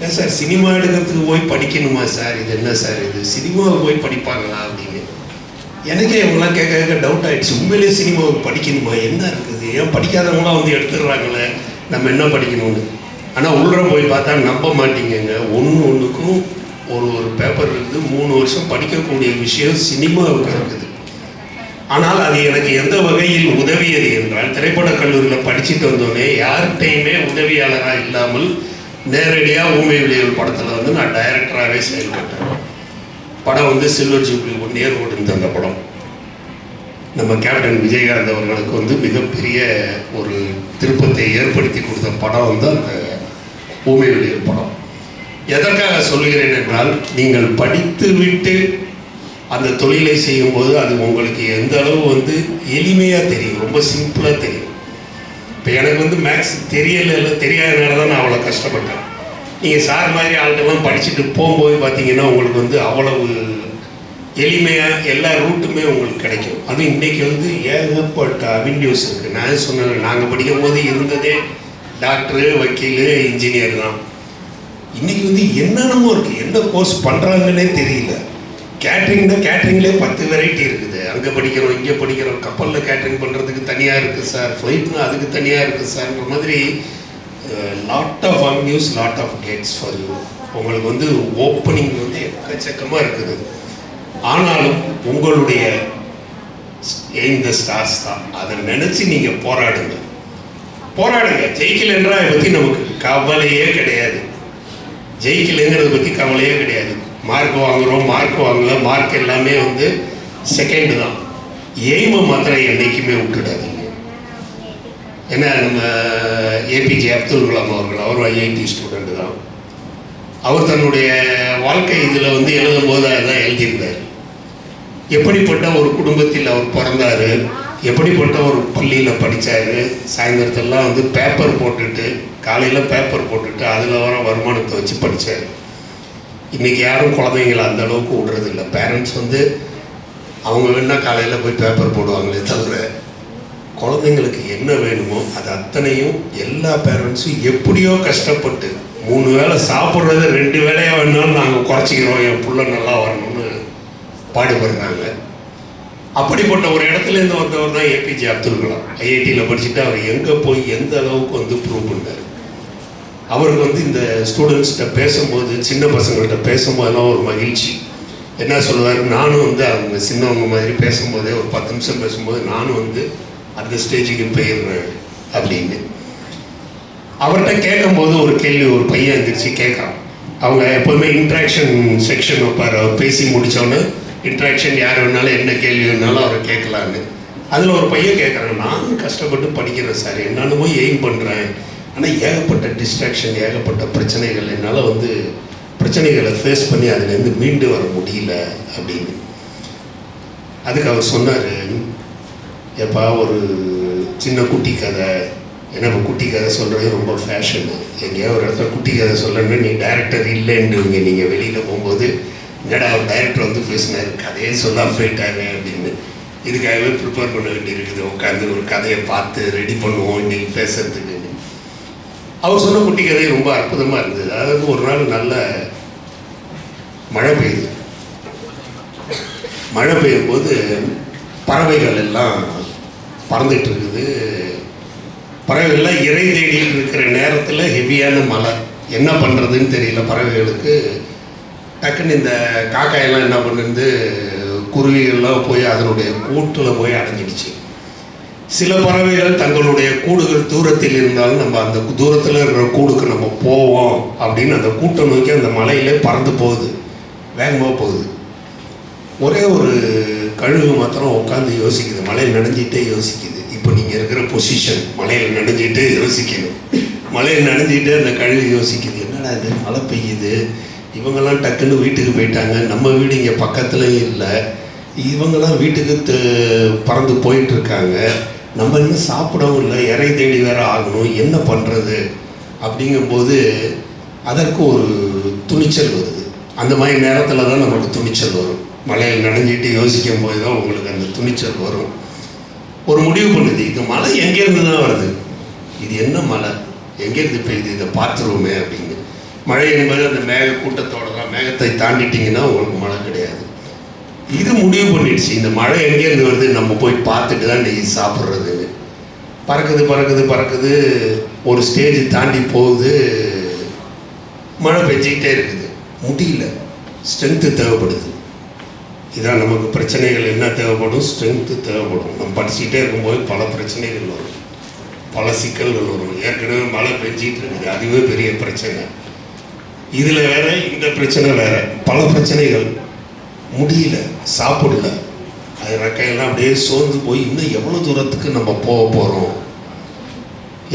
ஏன் சார் சினிமா எடுக்கிறதுக்கு போய் படிக்கணுமா சார், இது என்ன சார் இது சினிமாவுக்கு போய் படிப்பாங்களா அப்படின்னு. எனக்கே இவங்களாம் கேட்க கேட்க டவுட் ஆகிடுச்சு. உண்மையிலேயே சினிமாவுக்கு படிக்கணுமா, என்ன இருக்குது, ஏன் படிக்காதவங்களாம் வந்து எடுத்துடுறாங்களே, நம்ம என்ன படிக்கணும்னு. ஆனால் உள்ள போய் பார்த்தா நம்ப மாட்டீங்கங்க, ஒன்றுக்கும் ஒரு பேப்பர் இருக்குது. 3 வருஷம் படிக்கக்கூடிய விஷயம் சினிமாவுக்கு இருக்குது. ஆனால் அது எனக்கு எந்த வகையில் உதவியது என்றால், திரைப்பட கல்லூரியில் படிச்சுட்டு வந்தோடனே யார்கிட்டையுமே உதவியாளராக இல்லாமல் நேரடியாக ஊமை விளையாடு படத்தில் வந்து நான் டைரக்டராகவே செயல்பட்டேன். படம் வந்து சில்வர் ஜூப்ளி 1 இயர் ஓடுந்து. அந்த படம் நம்ம கேப்டன் விஜயகாந்த் அவர்களுக்கு வந்து மிகப்பெரிய ஒரு திருப்பத்தை ஏற்படுத்தி கொடுத்த படம் வந்து அந்த ஊமை விளையாடு படம். எதற்காக சொல்கிறேன் என்றால், நீங்கள் படித்து விட்டு அந்த தொழிலை செய்யும்போது அது உங்களுக்கு எந்த அளவு வந்து எளிமையாக தெரியும், ரொம்ப சிம்பிளாக தெரியும். இப்போ எனக்கு வந்து மேக்ஸ் தெரியாதனால தான் நான் அவ்வளோ கஷ்டப்பட்டேன். நீங்கள் சார் மாதிரி ஆள்கிட்டலாம் படிச்சுட்டு போகும்போது பார்த்தீங்கன்னா உங்களுக்கு வந்து அவ்வளவு எளிமையாக எல்லா ரூட்டுமே உங்களுக்கு கிடைக்கும். அதுவும் இன்றைக்கி வந்து ஏகப்பட்ட அவென்யூஸ் இருக்குது. நான் சொன்னேன், நாங்கள் படிக்கும் போது இருந்ததே டாக்டரு, வக்கீல், இன்ஜினியர் தான். இன்றைக்கி வந்து என்னென்னமோ இருக்குது, எந்த கோர்ஸ் பண்ணுறாங்கன்னே தெரியல. கேட்ரிங்னா கேட்ரிங்லேயே 10 வெரைட்டி இருக்குது. அங்கே படிக்கிறோம், இங்கே படிக்கிறோம், கப்பலில் கேட்ரிங் பண்ணுறதுக்கு தனியாக இருக்குது சார், ஃப்ளைட்னா அதுக்கு தனியாக இருக்குது சார்ன்ற மாதிரி lot of avenues, lot of gates for you. உங்களுக்கு வந்து ஓப்பனிங் வந்து எக்கச்சக்கமாக இருக்குது. ஆனாலும் உங்களுடைய எய்ம் த ஸ்டார்ஸ் தான். அதை நினச்சி நீங்கள் போராடுங்க. ஜெயிக்கலைன்றா அதை பற்றி நமக்கு கவலையே கிடையாது. ஜெயிக்கலைங்கிறத பற்றி கவலையே கிடையாது. மார்க் வாங்குகிறோம், மார்க் வாங்கல, மார்க் எல்லாமே வந்து செகண்டு தான். எய்மை மாத்திரம் என்றைக்குமே விட்டுடாதீங்க. ஏன்னா நம்ம ஏபிஜே அப்துல் கலாம் அவர்கள், அவர் ஐஐடி ஸ்டூடெண்ட் தான். அவர் தன்னுடைய வாழ்க்கை இதில் வந்து எழுதும் போது அதுதான் எழுதியிருந்தார். எப்படிப்பட்ட ஒரு குடும்பத்தில் அவர் பிறந்தார், எப்படிப்பட்ட ஒரு பள்ளியில் படித்தார், சாயந்தரத்தெல்லாம் வந்து பேப்பர் போட்டுட்டு, காலையில் பேப்பர் போட்டுட்டு அதில் வர வருமானத்தை வச்சு படித்தார். இன்றைக்கி யாரும் குழந்தைங்களை அந்த அளவுக்கு விடுறதில்ல. பேரண்ட்ஸ் வந்து அவங்க வேணால் காலையில் போய் பேப்பர் போடுவாங்களே தவிர, குழந்தைங்களுக்கு என்ன வேணுமோ அது அத்தனையும் எல்லா பேரண்ட்ஸும் எப்படியோ கஷ்டப்பட்டு 3 வேளை சாப்பிட்றத 2 வேளையாக வேணாலும் நாங்கள் குறைச்சிக்கிறோம், என் பிள்ளை நல்லா வரணும்னு பாடுபடுறாங்க. அப்படிப்பட்ட ஒரு இடத்துலேருந்து வந்தவர் தான் ஏபிஜே அப்துல் கலாம். ஐஐடியில் படிச்சுட்டு அவர் எங்கே போய் எந்த அளவுக்கு வந்து ப்ரூவ் பண்ணார். அவருக்கு வந்து இந்த ஸ்டூடெண்ட்ஸ்கிட்ட பேசும்போது, சின்ன பசங்கள்கிட்ட பேசும்போதெல்லாம் ஒரு மகிழ்ச்சி. என்ன சொல்லுவார், நானும் வந்து அவங்க சின்னவங்க மாதிரி பேசும்போதே ஒரு 10 நிமிஷம் பேசும்போது நானும் வந்து அந்த ஸ்டேஜுக்கு போயிடுறேன் அப்படின்னு. அவர்கிட்ட கேட்கும்போது ஒரு கேள்வி ஒரு பையன் எழுந்திரிச்சு கேட்குறான். அவங்க எப்போதுமே இன்ட்ராக்ஷன் செக்ஷன் வைப்பார். அவர் பேசி முடித்தோன்னே இன்ட்ராக்ஷன் யார் வேணாலும் என்ன கேள்வி வேணாலும் அவரை கேட்கலான்னு. அதில் ஒரு பையன் கேட்குறாங்க, நானும் கஷ்டப்பட்டு படிக்கிறேன் சார், என்னென்னமோ எய்ம் பண்ணுறேன், ஆனால் ஏகப்பட்ட டிஸ்ட்ராக்ஷன், ஏகப்பட்ட பிரச்சனைகள், என்னால் வந்து பிரச்சனைகளை ஃபேஸ் பண்ணி அதுலேருந்து மீண்டு வர முடியல அப்படின்னு. அதுக்கு அவர் சொன்னார், எப்பா ஒரு சின்ன குட்டி கதை, ஏன்னா இப்போ குட்டி கதை சொல்கிறது ரொம்ப ஃபேஷனு. எங்கேயாவது ஒரு இடத்துல குட்டி கதை சொல்லணும்னா நீ டைரக்டர் இல்லைன்னுவீங்க. நீங்கள் வெளியில் போகும்போது என்னடா அவர் டைரக்டர் வந்து பேசினார், கதையே சொல்லாமல் போயிட்டாரு அப்படின்னு. இதுக்காகவே ப்ரிப்பேர் பண்ண வேண்டியிருக்குது, உட்காந்து ஒரு கதையை பார்த்து ரெடி பண்ணுவோம் இன்றைக்கி பேசுறதுக்கு. அவர் சொன்ன குட்டி கதை ரொம்ப அற்புதமாக இருந்தது. அதாவது ஒரு நாள் நல்ல மழை பெய்யுது. மழை பெய்யும் போது பறவைகள் எல்லாம் பறந்துட்டு இருக்குது. பறவைகள்லாம் இறை தேடிட்டு இருக்கிற நேரத்தில் ஹெவியான மழை. என்ன பண்ணுறதுன்னு தெரியல பறவைகளுக்கு. டக்குன்னு இந்த காக்காயெல்லாம் என்ன பண்ணுது, குருவிகள்லாம் போய் அதனுடைய கூட்டில் போய் அடைஞ்சிடுச்சு. சில பறவைகள் தங்களுடைய கூடுகள் தூரத்தில் இருந்தாலும் நம்ம அந்த தூரத்தில் இருக்கிற கூடுக்கு நம்ம போவோம் அப்படின்னு அந்த கூட்டை நோக்கி அந்த மலையிலே பறந்து போகுது, வேகமாக போகுது. ஒரே ஒரு கழுகு மாத்திரம் உட்காந்து யோசிக்குது, மலையில் நனைஞ்சிட்டே யோசிக்குது. இப்போ நீங்கள் இருக்கிற பொசிஷன் மலையில் நனைஞ்சிட்டே யோசிக்கணும். மலையில் நனைஞ்சிட்டே அந்த கழுகு யோசிக்குது, என்னடா இது மழை பெய்யுது, இவங்கெல்லாம் டக்குன்னு வீட்டுக்கு போயிட்டாங்க, நம்ம வீடு இங்கே பக்கத்துலேயும் இல்லை, இவங்கெல்லாம் வீட்டுக்கு பறந்து போயிட்டுருக்காங்க, நம்ம இன்னும் சாப்பிடவும் இல்லை, இறை தேடி வேற ஆகணும், என்ன பண்ணுறது அப்படிங்கும்போது அதற்கு ஒரு துணிச்சல் வருது. அந்த மாதிரி நேரத்தில் தான் நமக்கு துணிச்சல் வரும். மலையில் நனைஞ்சிட்டு யோசிக்கும் போது தான் உங்களுக்கு அந்த துணிச்சல் வரும். ஒரு முடிவு பண்ணுது, இந்த மழை எங்கேருந்து தான் வருது, இது என்ன மழை, எங்கேருந்து பெய்யுது, இதை பார்த்துருவோமே அப்படின்னு. மழை என்பது அந்த மேக கூட்டத்தோட தான். மேகத்தை தாண்டிட்டிங்கன்னா உங்களுக்கு மழை கிடையாது. இது முடிவு பண்ணிடுச்சு, இந்த மழை எங்கேருந்து வருது, நம்ம போய் பார்த்துட்டு தான் இன்றைக்கி சாப்பிட்றதுன்னு. பறக்குது பறக்குது பறக்குது, ஒரு ஸ்டேஜ் தாண்டி போகுது, மழை பெஞ்சிக்கிட்டே இருக்குது, முடியல, ஸ்ட்ரென்த்து தேவைப்படுது. இதான் நமக்கு பிரச்சனைகள் என்ன தேவைப்படும், ஸ்ட்ரென்த்து தேவைப்படும். நம்ம படிச்சுக்கிட்டே இருக்கும்போது பல பிரச்சனைகள் வரும், பல சிக்கல்கள் வரும். ஏற்கனவே மழை பெஞ்சிட்டு இருக்குது, அதுவே பெரிய பிரச்சனை. இதில் வேற இந்த பிரச்சனை வேற, பல பிரச்சனைகள். முடியல, சாப்பிடல, அது ரெக்கையெல்லாம் அப்படியே சோர்ந்து போய் இன்னும் எவ்வளோ தூரத்துக்கு நம்ம போக போகிறோம்,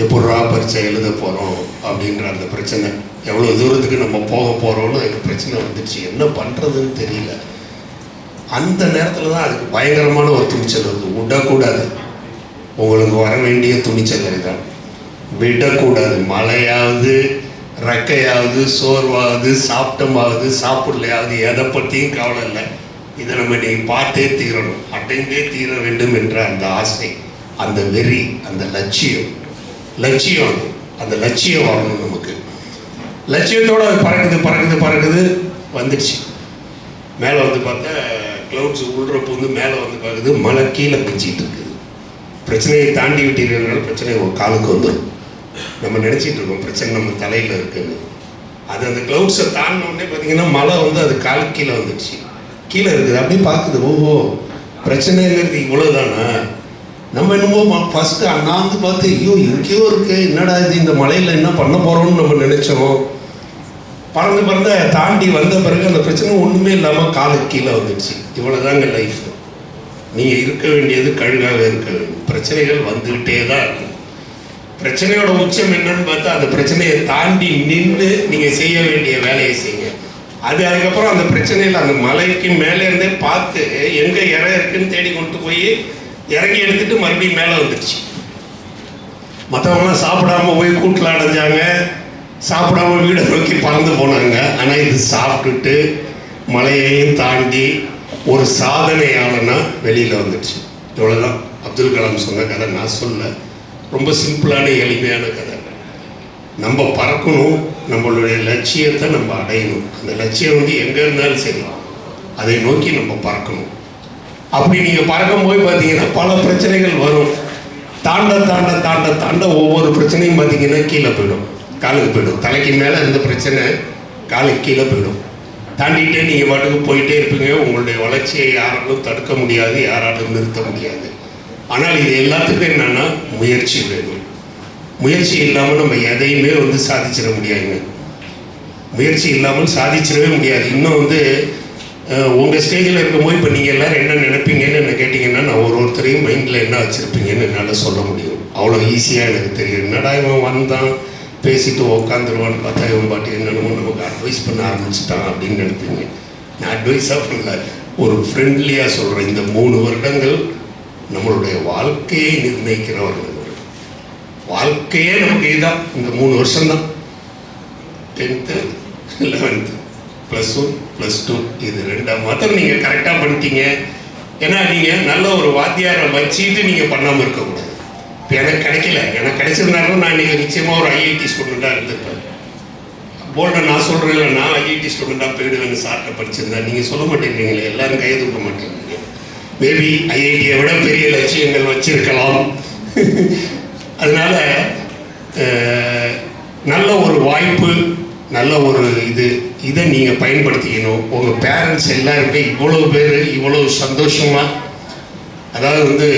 எப்படா பரீட்சை எழுத போகிறோம் அப்படின்ற அந்த பிரச்சனை, எவ்வளோ தூரத்துக்கு நம்ம போக போகிறோம்னு அதுக்கு பிரச்சனை வந்துடுச்சு. என்ன பண்ணுறதுன்னு தெரியல. அந்த நேரத்தில் தான் அதுக்கு பயங்கரமான ஒரு துணிச்சல் வருது. விடக்கூடாது, உங்களுக்கு வர வேண்டிய துணிச்சல் அதுதான். விடக்கூடாது. மழையாவது, ரெக்கையாவது, சோர்வாவது, சாப்பிட்டமாவது, சாப்பிடலையாவது, எதை பற்றியும் கவலை இல்லை, இதை நம்ம நீ பார்த்தே தீரணும், அடைந்தே தீர வேண்டும் என்ற அந்த ஆசை, அந்த வெறி, அந்த லட்சியம் அது. அந்த லட்சியம் வரணும் நமக்கு. லட்சியத்தோடு அது பறக்குது வந்துடுச்சு. மேலே வந்து பார்த்தா க்ளவுட்ஸ் உள்றப்போ வந்து மேலே வந்து பார்க்குது, மழை கீழே பிஞ்சிட்டு இருக்குது. பிரச்சனையை தாண்டி விட்டீர்கள்னால பிரச்சனை ஒரு காலுக்கு வந்துடும். நம்ம நினச்சிட்டு இருக்கோம் பிரச்சனை நம்ம தலையில் இருக்குன்னு. அது அந்த க்ளவுட்ஸை தாண்டினோடனே பார்த்தீங்கன்னா மழை வந்து அது காலுக்கு கீழே வந்துடுச்சு. கீழே இருக்குது அப்படியே பார்க்குது, ஓஹோ பிரச்சனைங்கிறது இவ்வளோதானா. நம்ம என்னமோ ஃபஸ்ட்டு அண்ணாந்து பார்த்து ஐயோ எங்கேயோ இருக்குது, என்னடா இது இந்த மலையில் என்ன பண்ண போகிறோம்னு நம்ம நினச்சோம். பறந்து தாண்டி வந்த பிறகு அந்த பிரச்சனை ஒன்றுமே இல்லாமல் காலுக்கு கீழே வந்துடுச்சு. இவ்வளோதாங்க லைஃப். நீங்கள் இருக்க வேண்டியது கழுகாக இருக்க வேண்டும். பிரச்சனைகள் வந்துக்கிட்டே தான் இருக்கும். பிரச்சனையோட உச்சம் என்னன்னு பார்த்தா அந்த பிரச்சனையை தாண்டி நின்று நீங்கள் செய்ய வேண்டிய வேலையை செய்யுங்க. அதுக்கப்புறம் அந்த பிரச்சனையில் அந்த மலைக்கு மேலே இருந்தே பார்த்து எங்கே இறை இருக்குன்னு தேடி கொண்டு போய் இறங்கி எடுத்துட்டு மறுபடியும் மேலே வந்துடுச்சு. மற்றவங்களாம் சாப்பிடாம போய் கூட்டில் அடைஞ்சாங்க, சாப்பிடாம வீடை நோக்கி பறந்து போனாங்க. ஆனால் இது சாப்பிட்டுட்டு மலையையும் தாண்டி ஒரு சாதனையாளனா வெளியில் வந்துடுச்சு. இவ்வளோதான் அப்துல் கலாம் சொன்ன கதை. நான் சொல்ல ரொம்ப சிம்பிளான எளிமையான கதை. நம்ம பறக்கணும், நம்மளுடைய லட்சியத்தை நம்ம அடையணும். அந்த லட்சியம் வந்து எங்கே இருந்தாலும் சரி அதை நோக்கி நம்ம பறக்கணும். அப்படி நீங்கள் பறக்கும் போய் பார்த்தீங்கன்னா பல பிரச்சனைகள் வரும். தாண்ட ஒவ்வொரு பிரச்சனையும் பார்த்தீங்கன்னா கீழே போயிடும், காலுக்கு போயிடும். தலைக்கு மேலே இருந்த பிரச்சனை காலுக்கு கீழே போயிடும். தாண்டிகிட்டே நீங்கள் பாட்டுக்கு போயிட்டே இருப்பீங்க. உங்களுடைய வளர்ச்சியை யாராலும் தடுக்க முடியாது, யாராலும் நிறுத்த முடியாது. ஆனால் இது எல்லாத்துக்கும் என்னென்னா முயற்சி வேணும். முயற்சி இல்லாமல் நம்ம எதையுமே வந்து சாதிச்சிட முடியாதுங்க. முயற்சி இல்லாமல் சாதிச்சிடவே முடியாது. இன்னும் வந்து உங்கள் ஸ்டேஜில் இருக்கும்போது இப்போ நீங்கள் எல்லோரும் என்ன நினைப்பீங்கன்னு என்ன கேட்டிங்கன்னா நான் ஒருத்தரையும் மைண்டில் என்ன வச்சுருப்பீங்கன்னு என்னால் சொல்ல முடியும். அவ்வளோ ஈஸியாக எனக்கு தெரியும். என்னடா இவன் வந்தான் பேசிட்டு உட்காந்துருவான்னு பார்த்தா இவன் பாட்டு என்னென்னமோ நமக்கு அட்வைஸ் பண்ண ஆரம்பிச்சிட்டான் அப்படின்னு நினைப்பீங்க. நான் அட்வைஸாக பண்ணல, ஒரு ஃப்ரெண்ட்லியாக சொல்கிறேன். இந்த 3 வருடங்கள் நம்மளுடைய வாழ்க்கையை நிர்ணயிக்கிறவர்கள். வாழ்க்கையே நமக்கு இதுதான். இந்த 3 வருஷம்தான், 10th 11th +1 +2 இது 2 மாத்திரம் நீங்கள் கரெக்டாக பண்ணிட்டீங்க. ஏன்னா நீங்கள் நல்ல ஒரு வாத்தியாரை வச்சுட்டு நீங்கள் பண்ணாமல் இருக்கக்கூடாது. இப்போ எனக்கு கிடைக்கல, எனக்கு கிடைச்சிருந்தாலும் நான் நீங்கள் நிச்சயமாக ஒரு ஐஐடி ஸ்டூடெண்ட்டாக இருந்திருப்பேன். போல்ட நான் சொல்கிறேன், நான் ஐஐடி ஸ்டூடெண்ட்டாக போயிடுவேன்னு சார்ட்ட படிச்சிருந்தேன். நீங்கள் சொல்ல மாட்டேங்கிறீங்களே, எல்லாரும் கையை தூக்க மாட்டேங்கிறீங்க. மேபி ஐஐடியை விட பெரிய லட்சியங்கள் வச்சிருக்கலாம். அதனால நல்ல ஒரு வாய்ப்பு, நல்ல ஒரு இதை நீங்கள் பயன்படுத்திக்கணும். உங்கள் பேரண்ட்ஸ் எல்லாருமே இவ்வளோ பேர் இவ்வளோ சந்தோஷமாக, அதாவது வந்து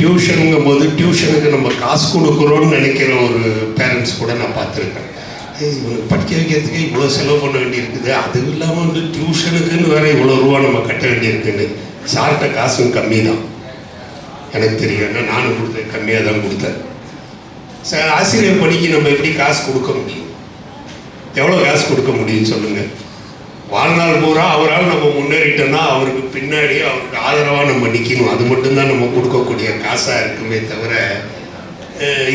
டியூஷனுங்கும் போது டியூஷனுக்கு நம்ம காசு கொடுக்குறோன்னு நினைக்கிற ஒரு பேரண்ட்ஸ் கூட நான் பார்த்துருக்கேன். இவனுக்கு படிக்க வைக்கிறதுக்கு இவ்வளோ செலவு பண்ண வேண்டியிருக்குது, அதுவும் இல்லாமல் வந்து டியூஷனுக்குன்னு வேறு இவ்வளோ ரூபா நம்ம கட்ட வேண்டியிருக்குன்னு. சார்கிட்ட காசும் கம்மி தான் எனக்கு தெரியும். ஏன்னா நானும் கொடுத்தேன், கம்மியாக தான் கொடுத்தேன். சார் ஆசிரியர் பணிக்கு நம்ம எப்படி காசு கொடுக்க முடியும்? எவ்வளோ காசு கொடுக்க முடியும் சொல்லுங்கள்? வாழ்நாள் பூரா அவரால் நம்ம முன்னேறிட்டோம்னா அவருக்கு பின்னாடி அவருக்கு ஆதரவாக நம்ம நிற்கணும். அது மட்டும்தான் நம்ம கொடுக்கக்கூடிய காசாக இருக்குமே தவிர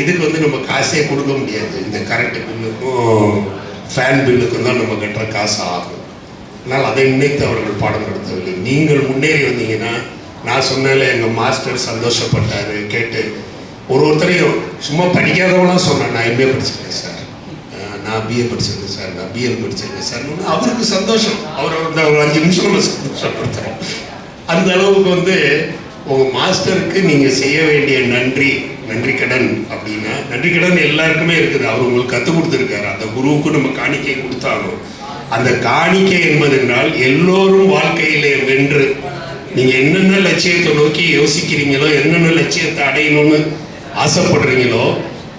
இதுக்கு வந்து நம்ம காசே கொடுக்க முடியாது. இந்த கரண்ட் பில்லுக்கும் ஃபேன் பில்லுக்கும் தான் நம்ம கட்டுற காசு ஆகும். அதனால் அதை நினைத்து அவர்கள் பாடம் நடத்தவில்லை. நீங்கள் முன்னேறி வந்தீங்கன்னா, நான் சொன்னால எங்கள் மாஸ்டர் சந்தோஷப்பட்டார் கேட்டு. ஒருத்தரையும் சும்மா படிக்காதவங்களாம் சொன்னேன், நான் எம்ஏ படிச்சிருக்கேன் சார், நான் பிஏ படிச்சிருக்கேன் சார், நான் பிஎல் படிச்சிருக்கேன் சார். அவருக்கு சந்தோஷம். அவர் வந்து ஒரு 5 நிமிஷம் நம்ம சந்தோஷப்படுத்துகிறோம். அந்த அளவுக்கு வந்து உங்கள் மாஸ்டருக்கு நீங்கள் செய்ய வேண்டிய நன்றி கடன் அப்படின்னா, நன்றி கடன் எல்லாருக்குமே இருக்குது. அவர் உங்களுக்கு கற்றுக் கொடுத்துருக்காரு. அந்த குருவுக்கு நம்ம காணிக்கை கொடுத்தாலும் அந்த காணிக்கை என்பதென்றால் எல்லோரும் வாழ்க்கையிலே வென்று நீங்கள் என்னென்ன லட்சியத்தை நோக்கி யோசிக்கிறீங்களோ, என்னென்ன லட்சியத்தை அடையணும்னு ஆசைப்படுறீங்களோ,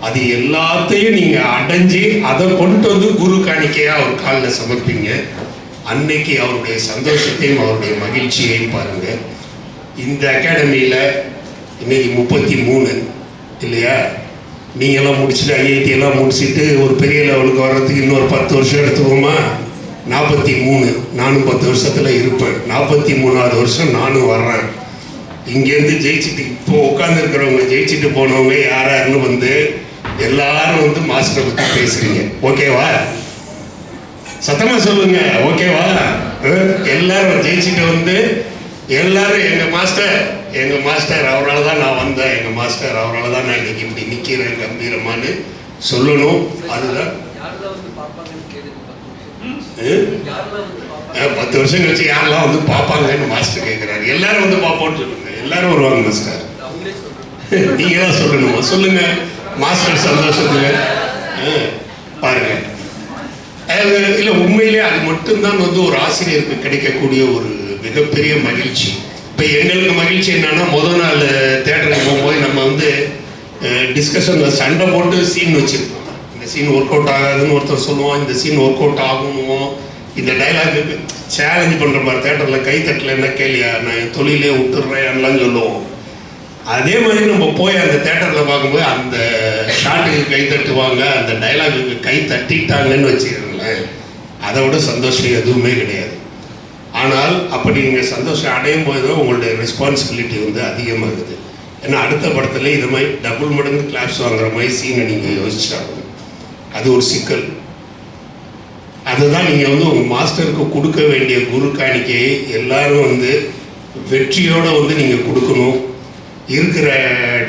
அது எல்லாத்தையும் நீங்கள் அடைஞ்சி அதை கொண்டு வந்து குரு காணிக்கையாக அவர் காலில் சமர்ப்பீங்க. அன்னைக்கு அவருடைய சந்தோஷத்தையும் அவருடைய மகிழ்ச்சியையும் பாருங்கள். இந்த அகாடமியில் இன்னைக்கு 33 இல்லையா? நீங்கள்லாம் முடிச்சுட்டு ஐஐடியெல்லாம் முடிச்சுட்டு ஒரு பெரிய லெவலுக்கு வர்றதுக்கு இன்னொரு 10 வருஷம் எடுத்துக்கோமா? 43. நானும் 10 வருஷத்தில் இருப்பேன். 43வது வருஷம் நானும் வர்றேன். இங்கேருந்து ஜெயிச்சுட்டு இப்போ உட்காந்துருக்கிறவங்க ஜெயிச்சுட்டு போனவங்க யாருன்னு வந்து எல்லாரும் வந்து மாஸ்டரை பற்றி பேசுகிறீங்க. ஓகேவா? சத்தமாக சொல்லுங்க. ஓகேவா? எல்லாரும் ஜெயிச்சுட்டு வந்து எல்லாரும் எங்கள் மாஸ்டர் அவரால் தான் நான் வந்தேன், எங்கள் மாஸ்டர் அவரால் தான் நான் இன்னைக்கு இப்படி நிற்கிறேன் கம்பீரமானு சொல்லணும். அதுதான் 10 வருஷம் கழிச்சு யாரெல்லாம் வந்து பார்ப்பாங்கன்னு மாஸ்டர் கேட்குறாரு. எல்லாரும் வந்து பார்ப்போம்னு சொல்லுங்க. எல்லாரும் வருவாங்க மாஸ்டர். நீங்க தான் சொல்லணுமா? சொல்லுங்க மாஸ்டர் சந்தோஷத்துக்கு பாருங்க. இல்லை உண்மையிலே அது மட்டும்தான் வந்து ஒரு ஆசிரியருக்கு கிடைக்கக்கூடிய ஒரு மிகப்பெரிய மகிழ்ச்சி. இப்போ எங்களுக்கு மகிழ்ச்சி என்னன்னா, முதல் நாள் தேட்டருக்கு போகும்போது நம்ம வந்து டிஸ்கஷனில் சண்டை போட்டு சீன் வச்சுருப்போம். இந்த சீன் ஒர்க் அவுட் ஆகாதுன்னு ஒருத்தர் சொல்லுவோம், இந்த சீன் ஒர்க் அவுட் ஆகணும், இந்த டைலாக்கு சேலஞ்ச் பண்ணுற மாதிரி தேட்டரில் கைத்தட்டல என்ன கேள்வியா, நான் என் தொழிலே விட்டுடுறேன்லாம் சொல்லுவோம். அதே மாதிரி நம்ம போய் அந்த தேட்டரில் பார்க்கும்போது அந்த ஷாட்டுக்கு கை தட்டுவாங்க, அந்த டைலாகுக்கு கை தட்டிட்டாங்கன்னு வச்சுக்கோங்களேன், அதை விட சந்தோஷம் எதுவுமே கிடையாது. ஆனால் அப்படி நீங்கள் சந்தோஷம் அடையும் போது தான் உங்களுடைய ரெஸ்பான்சிபிலிட்டி வந்து அதிகமாகுது. ஏன்னா அடுத்த படத்தில் இது மாதிரி டபுள் மடங்கு கிளாப்ஸ் வாங்குற மாதிரி சீனை நீங்கள் யோசிச்சாங்க. அது ஒரு சிக்கல். அதுதான் நீங்கள் வந்து உங்கள் மாஸ்டருக்கு கொடுக்க வேண்டிய குரு காணிக்கையை எல்லாரும் வந்து வெற்றியோடு வந்து நீங்கள் கொடுக்கணும். இருக்கிற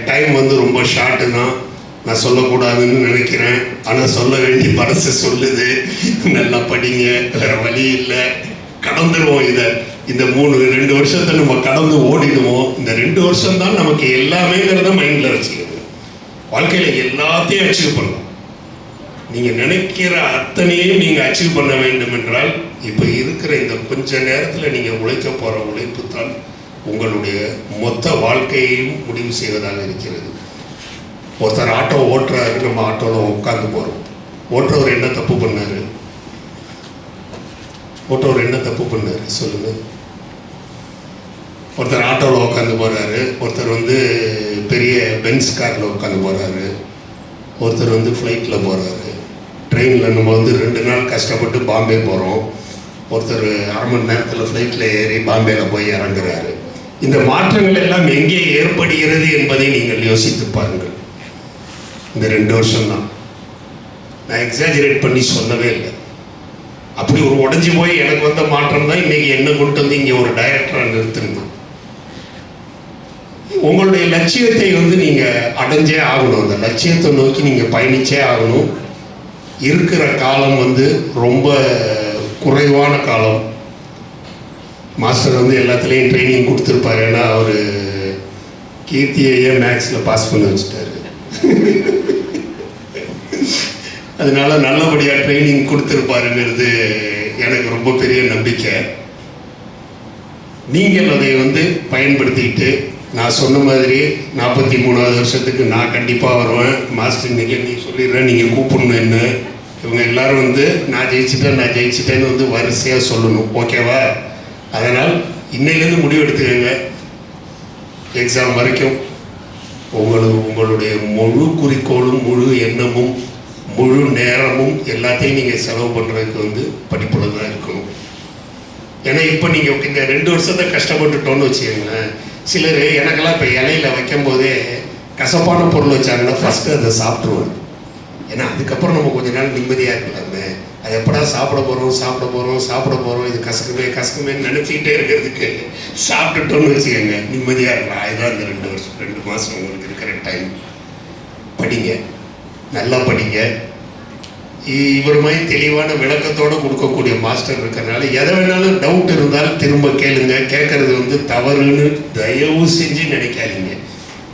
டைம் வந்து ரொம்ப ஷார்ட்டு தான், நான் சொல்லக்கூடாதுன்னு நினைக்கிறேன். ஆனால் சொல்ல வேண்டிய மனசு சொல்லுது. நல்லா படிங்க, வேறு வழி இல்லை, கடந்துருவோம். இந்த 2 வருஷத்தை நம்ம கடந்து ஓடிடுவோம். இந்த 2 வருஷம் தான் நமக்கு எல்லாமேங்கிறத மைண்டில் வச்சுக்கணும். வாழ்க்கையில் எல்லாத்தையும் அச்சீவ் பண்ணலாம். நீங்கள் நினைக்கிற அத்தனையும் நீங்கள் அச்சீவ் பண்ண வேண்டும் என்றால் இப்போ இருக்கிற இந்த கொஞ்ச நேரத்தில் நீங்கள் உழைக்க போகிற உழைப்பு தான் உங்களுடைய மொத்த வாழ்க்கையையும் முடிவு செய்வதாக இருக்கிறது. ஒருத்தர் ஆட்டோ ஓட்டுறாரு, நம்ம ஆட்டோவில் உட்காந்து போகிறோம். ஓட்டுறவர் என்ன தப்பு பண்ணார்? சொல்லுங்கள். ஒருத்தர் ஆட்டோவில் உட்காந்து போகிறாரு, ஒருத்தர் வந்து பெரிய பென்ஸ் காரில் உட்காந்து போகிறாரு, ஒருத்தர் வந்து ஃப்ளைட்டில் போகிறாரு. ட்ரெயினில் நம்ம வந்து 2 நாள் கஷ்டப்பட்டு பாம்பே போகிறோம். ஒருத்தர் 1/2 மணி நேரத்தில் ஃப்ளைட்டில் ஏறி பாம்பேயில் போய் இறங்குறாரு. இந்த மாற்றங்கள் எல்லாம் எங்கே ஏற்படுகிறது என்பதை நீங்கள் யோசித்து பாருங்கள். இந்த 2 வருஷம்தான். நான் எக்ஸாஜரேட் பண்ணி சொல்லவே இல்லை. அப்படி ஒரு உடஞ்சி போய் எனக்கு வந்த மாற்றம் தான் இன்னைக்கு என்ன கொண்டு வந்து இங்கே ஒரு டைரக்டராக நிறுத்துங்க. உங்களுடைய லட்சியத்தை வந்து நீங்கள் அடைஞ்சே ஆகணும். அந்த லட்சியத்தை நோக்கி நீங்கள் பயணிச்சே ஆகணும். இருக்கிற காலம் வந்து ரொம்ப குறைவான காலம். மாஸ்டர் வந்து எல்லாத்துலேயும் ட்ரைனிங் கொடுத்துருப்பாரு. ஏன்னா அவர் கீர்த்தியையே மேக்ஸில் பாஸ் பண்ணி வச்சுட்டாரு. அதனால நல்லபடியாக ட்ரைனிங் கொடுத்துருப்பாருங்கிறது எனக்கு ரொம்ப பெரிய நம்பிக்கை. நீங்கள் அதை வந்து பயன்படுத்திக்கிட்டு நான் சொன்ன மாதிரி 43வது வருஷத்துக்கு நான் கண்டிப்பாக வருவேன். மாஸ்டர் இன்றைக்கி நீ சொல்லிடுறேன், நீங்கள் கூப்பிடணும் என்ன. இவங்க எல்லோரும் வந்து நான் ஜெயிச்சிட்டேன்னு வந்து வரிசையாக சொல்லணும். ஓகேவா? அதனால் இன்னையிலேருந்து முடிவு எடுத்துக்கங்க. எக்ஸாம் வரைக்கும் உங்களுடைய முழு குறிக்கோளும் முழு எண்ணமும் முழு நேரமும் எல்லாத்தையும் நீங்கள் செலவு பண்ணுறதுக்கு வந்து படிப்புல தான் இருக்கணும். ஏன்னா இப்போ நீங்கள் இந்த 2 வருஷத்தை கஷ்டப்பட்டுட்டோன்னு வச்சுக்கோங்களேன். சிலர் எனக்கெல்லாம் இப்போ இலையில வைக்கும் போதே கசப்பான பொருள் வச்சாங்கன்னா ஃபஸ்ட்டு அதை சாப்பிட்ருவேன். ஏன்னா அதுக்கப்புறம் நம்ம கொஞ்ச நாள் நிம்மதியாக இருக்கலாமே. அது எப்படா சாப்பிட போகிறோம் இது கசக்குமேன்னு நினச்சிக்கிட்டே இருக்கிறதுக்கு சாப்பிட்டுட்டோன்னு வச்சுக்கோங்க, நிம்மதியாக இருக்கலாம். அதுதான் இந்த 2 மாதம் உங்களுக்கு இருக்கிற டைம். படிங்க, நல்லா படிங்க. இவர் மாதிரி தெளிவான விளக்கத்தோடு கொடுக்கக்கூடிய மாஸ்டர் இருக்கிறனால எதை வேணாலும் டவுட் இருந்தாலும் திரும்ப கேளுங்க. கேட்கறது வந்து தவறுன்னு தயவு செஞ்சு நினைக்காதீங்க.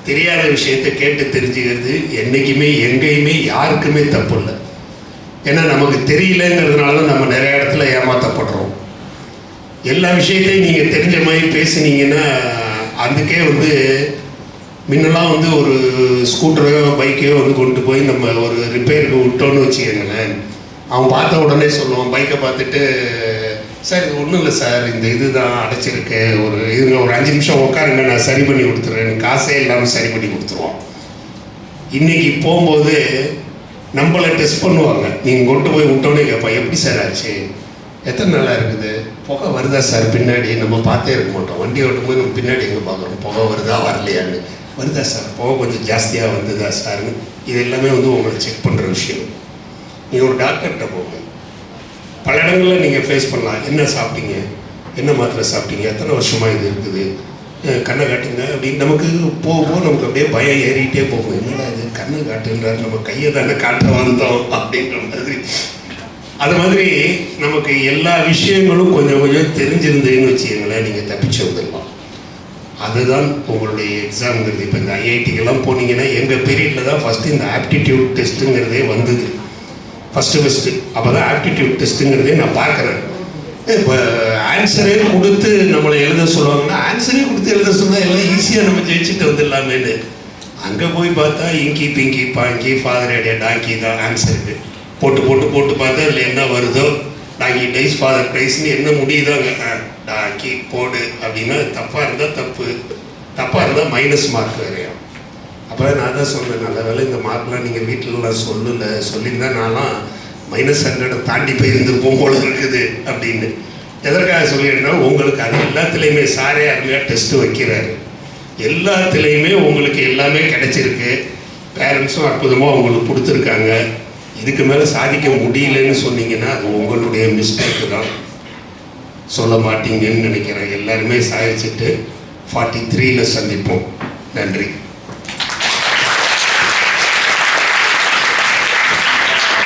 தெரியாத விஷயத்தை கேட்டு தெரிஞ்சுக்கிறது என்றைக்குமே எங்கேயுமே யாருக்குமே தப்பு இல்லை. ஏன்னா நமக்கு தெரியலங்கிறதுனால தான் நம்ம நிறைய இடத்துல ஏமாற்றப்படுறோம். எல்லா விஷயத்தையும் நீங்கள் தெரிஞ்ச மாதிரி பேசுனீங்கன்னா அதுக்கே வந்து முன்னெல்லாம் வந்து ஒரு ஸ்கூட்டரையோ பைக்கையோ வந்து கொண்டு போய் நம்ம ஒரு ரிப்பேருக்கு விட்டோன்னு வச்சுக்கோங்களேன், அவன் பார்த்த உடனே சொல்லுவான். பைக்கை பார்த்துட்டு, சார் இது ஒன்றும் இல்லை சார், இந்த இது தான் அடைச்சிருக்கு, இதுங்க ஒரு 5 நிமிஷம் உட்காருங்க, நான் சரி பண்ணி கொடுத்துட்றேன், காசே இல்லாமல் சரி பண்ணி கொடுத்துருவான். இன்றைக்கி போகும்போது நம்மளை டெஸ்ட் பண்ணுவாங்க. நீங்கள் கொண்டு போய் விட்டோன்னே கேட்பான், எப்படி சார் ஆச்சு, எத்தனை நாளாக இருக்குது, புகை வருதா சார் பின்னாடி. நம்ம பார்த்தே இருக்க மாட்டோம். வண்டி ஓட்டும் போது நம்ம பின்னாடி எங்கே பார்க்குறோம், புகை வருதா வரலையான்னு. வருதா சார், புகை கொஞ்சம் ஜாஸ்தியாக வந்ததா சார்னு. இது எல்லாமே வந்து உங்களை செக் பண்ணுற விஷயம். நீங்கள் ஒரு டாக்டர்கிட்ட போங்க. பல இடங்களில் நீங்கள் ஃபேஸ் பண்ணலாம். என்ன சாப்பிட்டீங்க, என்ன மாத்திரை சாப்பிட்டீங்க, எத்தனை வருஷமாக இது இருக்குது, கண்ணை காட்டுங்க அப்படின்னு நமக்கு போக நமக்கு அப்படியே பயம் ஏறிட்டே போகும். என்னடா இது கண்ணை காட்டுன்றாரு, நம்ம கையை தானே காட்ட வந்தோம் அப்படின்ற மாதிரி. அது மாதிரி நமக்கு எல்லா விஷயங்களும் கொஞ்சம் கொஞ்சம் தெரிஞ்சிருந்ததுன்னு வச்சுக்கோங்களேன், நீங்கள் தப்பிச்சு வந்துடலாம். அதுதான் உங்களுடைய எக்ஸாம்ங்கிறது. இப்போ இந்த ஐஐடிக்கெல்லாம் போனீங்கன்னா எங்கள் பீரியடில் தான் ஃபஸ்ட்டு இந்த ஆப்டிடியூட் டெஸ்ட்டுங்கிறதே வந்தது. ஃபஸ்ட்டு அப்போ தான் ஆப்டிடியூட் டெஸ்ட்டுங்கிறதே நான் பார்க்குறேன். இப்போ ஆன்சரே கொடுத்து நம்மளை எழுத சொல்லுவாங்கன்னா, ஆன்சரே கொடுத்து எழுத சொன்னால் எல்லாம் ஈஸியாக நம்ம ஜெயிச்சுட்டு வந்துடலாமேன்னு. அங்கே போய் பார்த்தா இங்கி பிங்கி பாங்கி ஃபாதர் ஐடியா டாங்கி தான் ஆன்சருக்கு போட்டு போட்டு போட்டு பார்த்தா அதில் என்ன வருதோ, டாங்கி டைஸ் ஃபாதர் டைஸ்ன்னு என்ன முடியுதோ அங்கே டாங்கி போடு அப்படின்னா, தப்பாக இருந்தால் தப்பு, தப்பாக இருந்தால் மைனஸ் மார்க் வேறையும். அப்போ நான் தான் சொன்னேன், நல்ல வேலை இந்த மார்க்லாம் நீங்கள் வீட்டிலலாம் சொல்லியிருந்தா நான்லாம் -100 தாண்டி போயிருந்துருப்போம் போல இருக்குது அப்படின்னு. எதற்காக சொல்லிடுறேன்னா, உங்களுக்கு அது எல்லாத்துலேயுமே சாரே அருமையாக டெஸ்ட்டு வைக்கிறாரு. எல்லாத்துலேயுமே உங்களுக்கு எல்லாமே கிடைச்சிருக்கு. பேரண்ட்ஸும் அற்புதமாக உங்களுக்கு கொடுத்துருக்காங்க. இதுக்கு மேலே சாதிக்க முடியலன்னு சொன்னீங்கன்னா அது உங்களுடைய மிஸ்டேக்கு தான். சொல்ல மாட்டீங்கன்னு நினைக்கிறேன். எல்லாருமே சாதிச்சுட்டு 43ல் சந்திப்போம். நன்றி.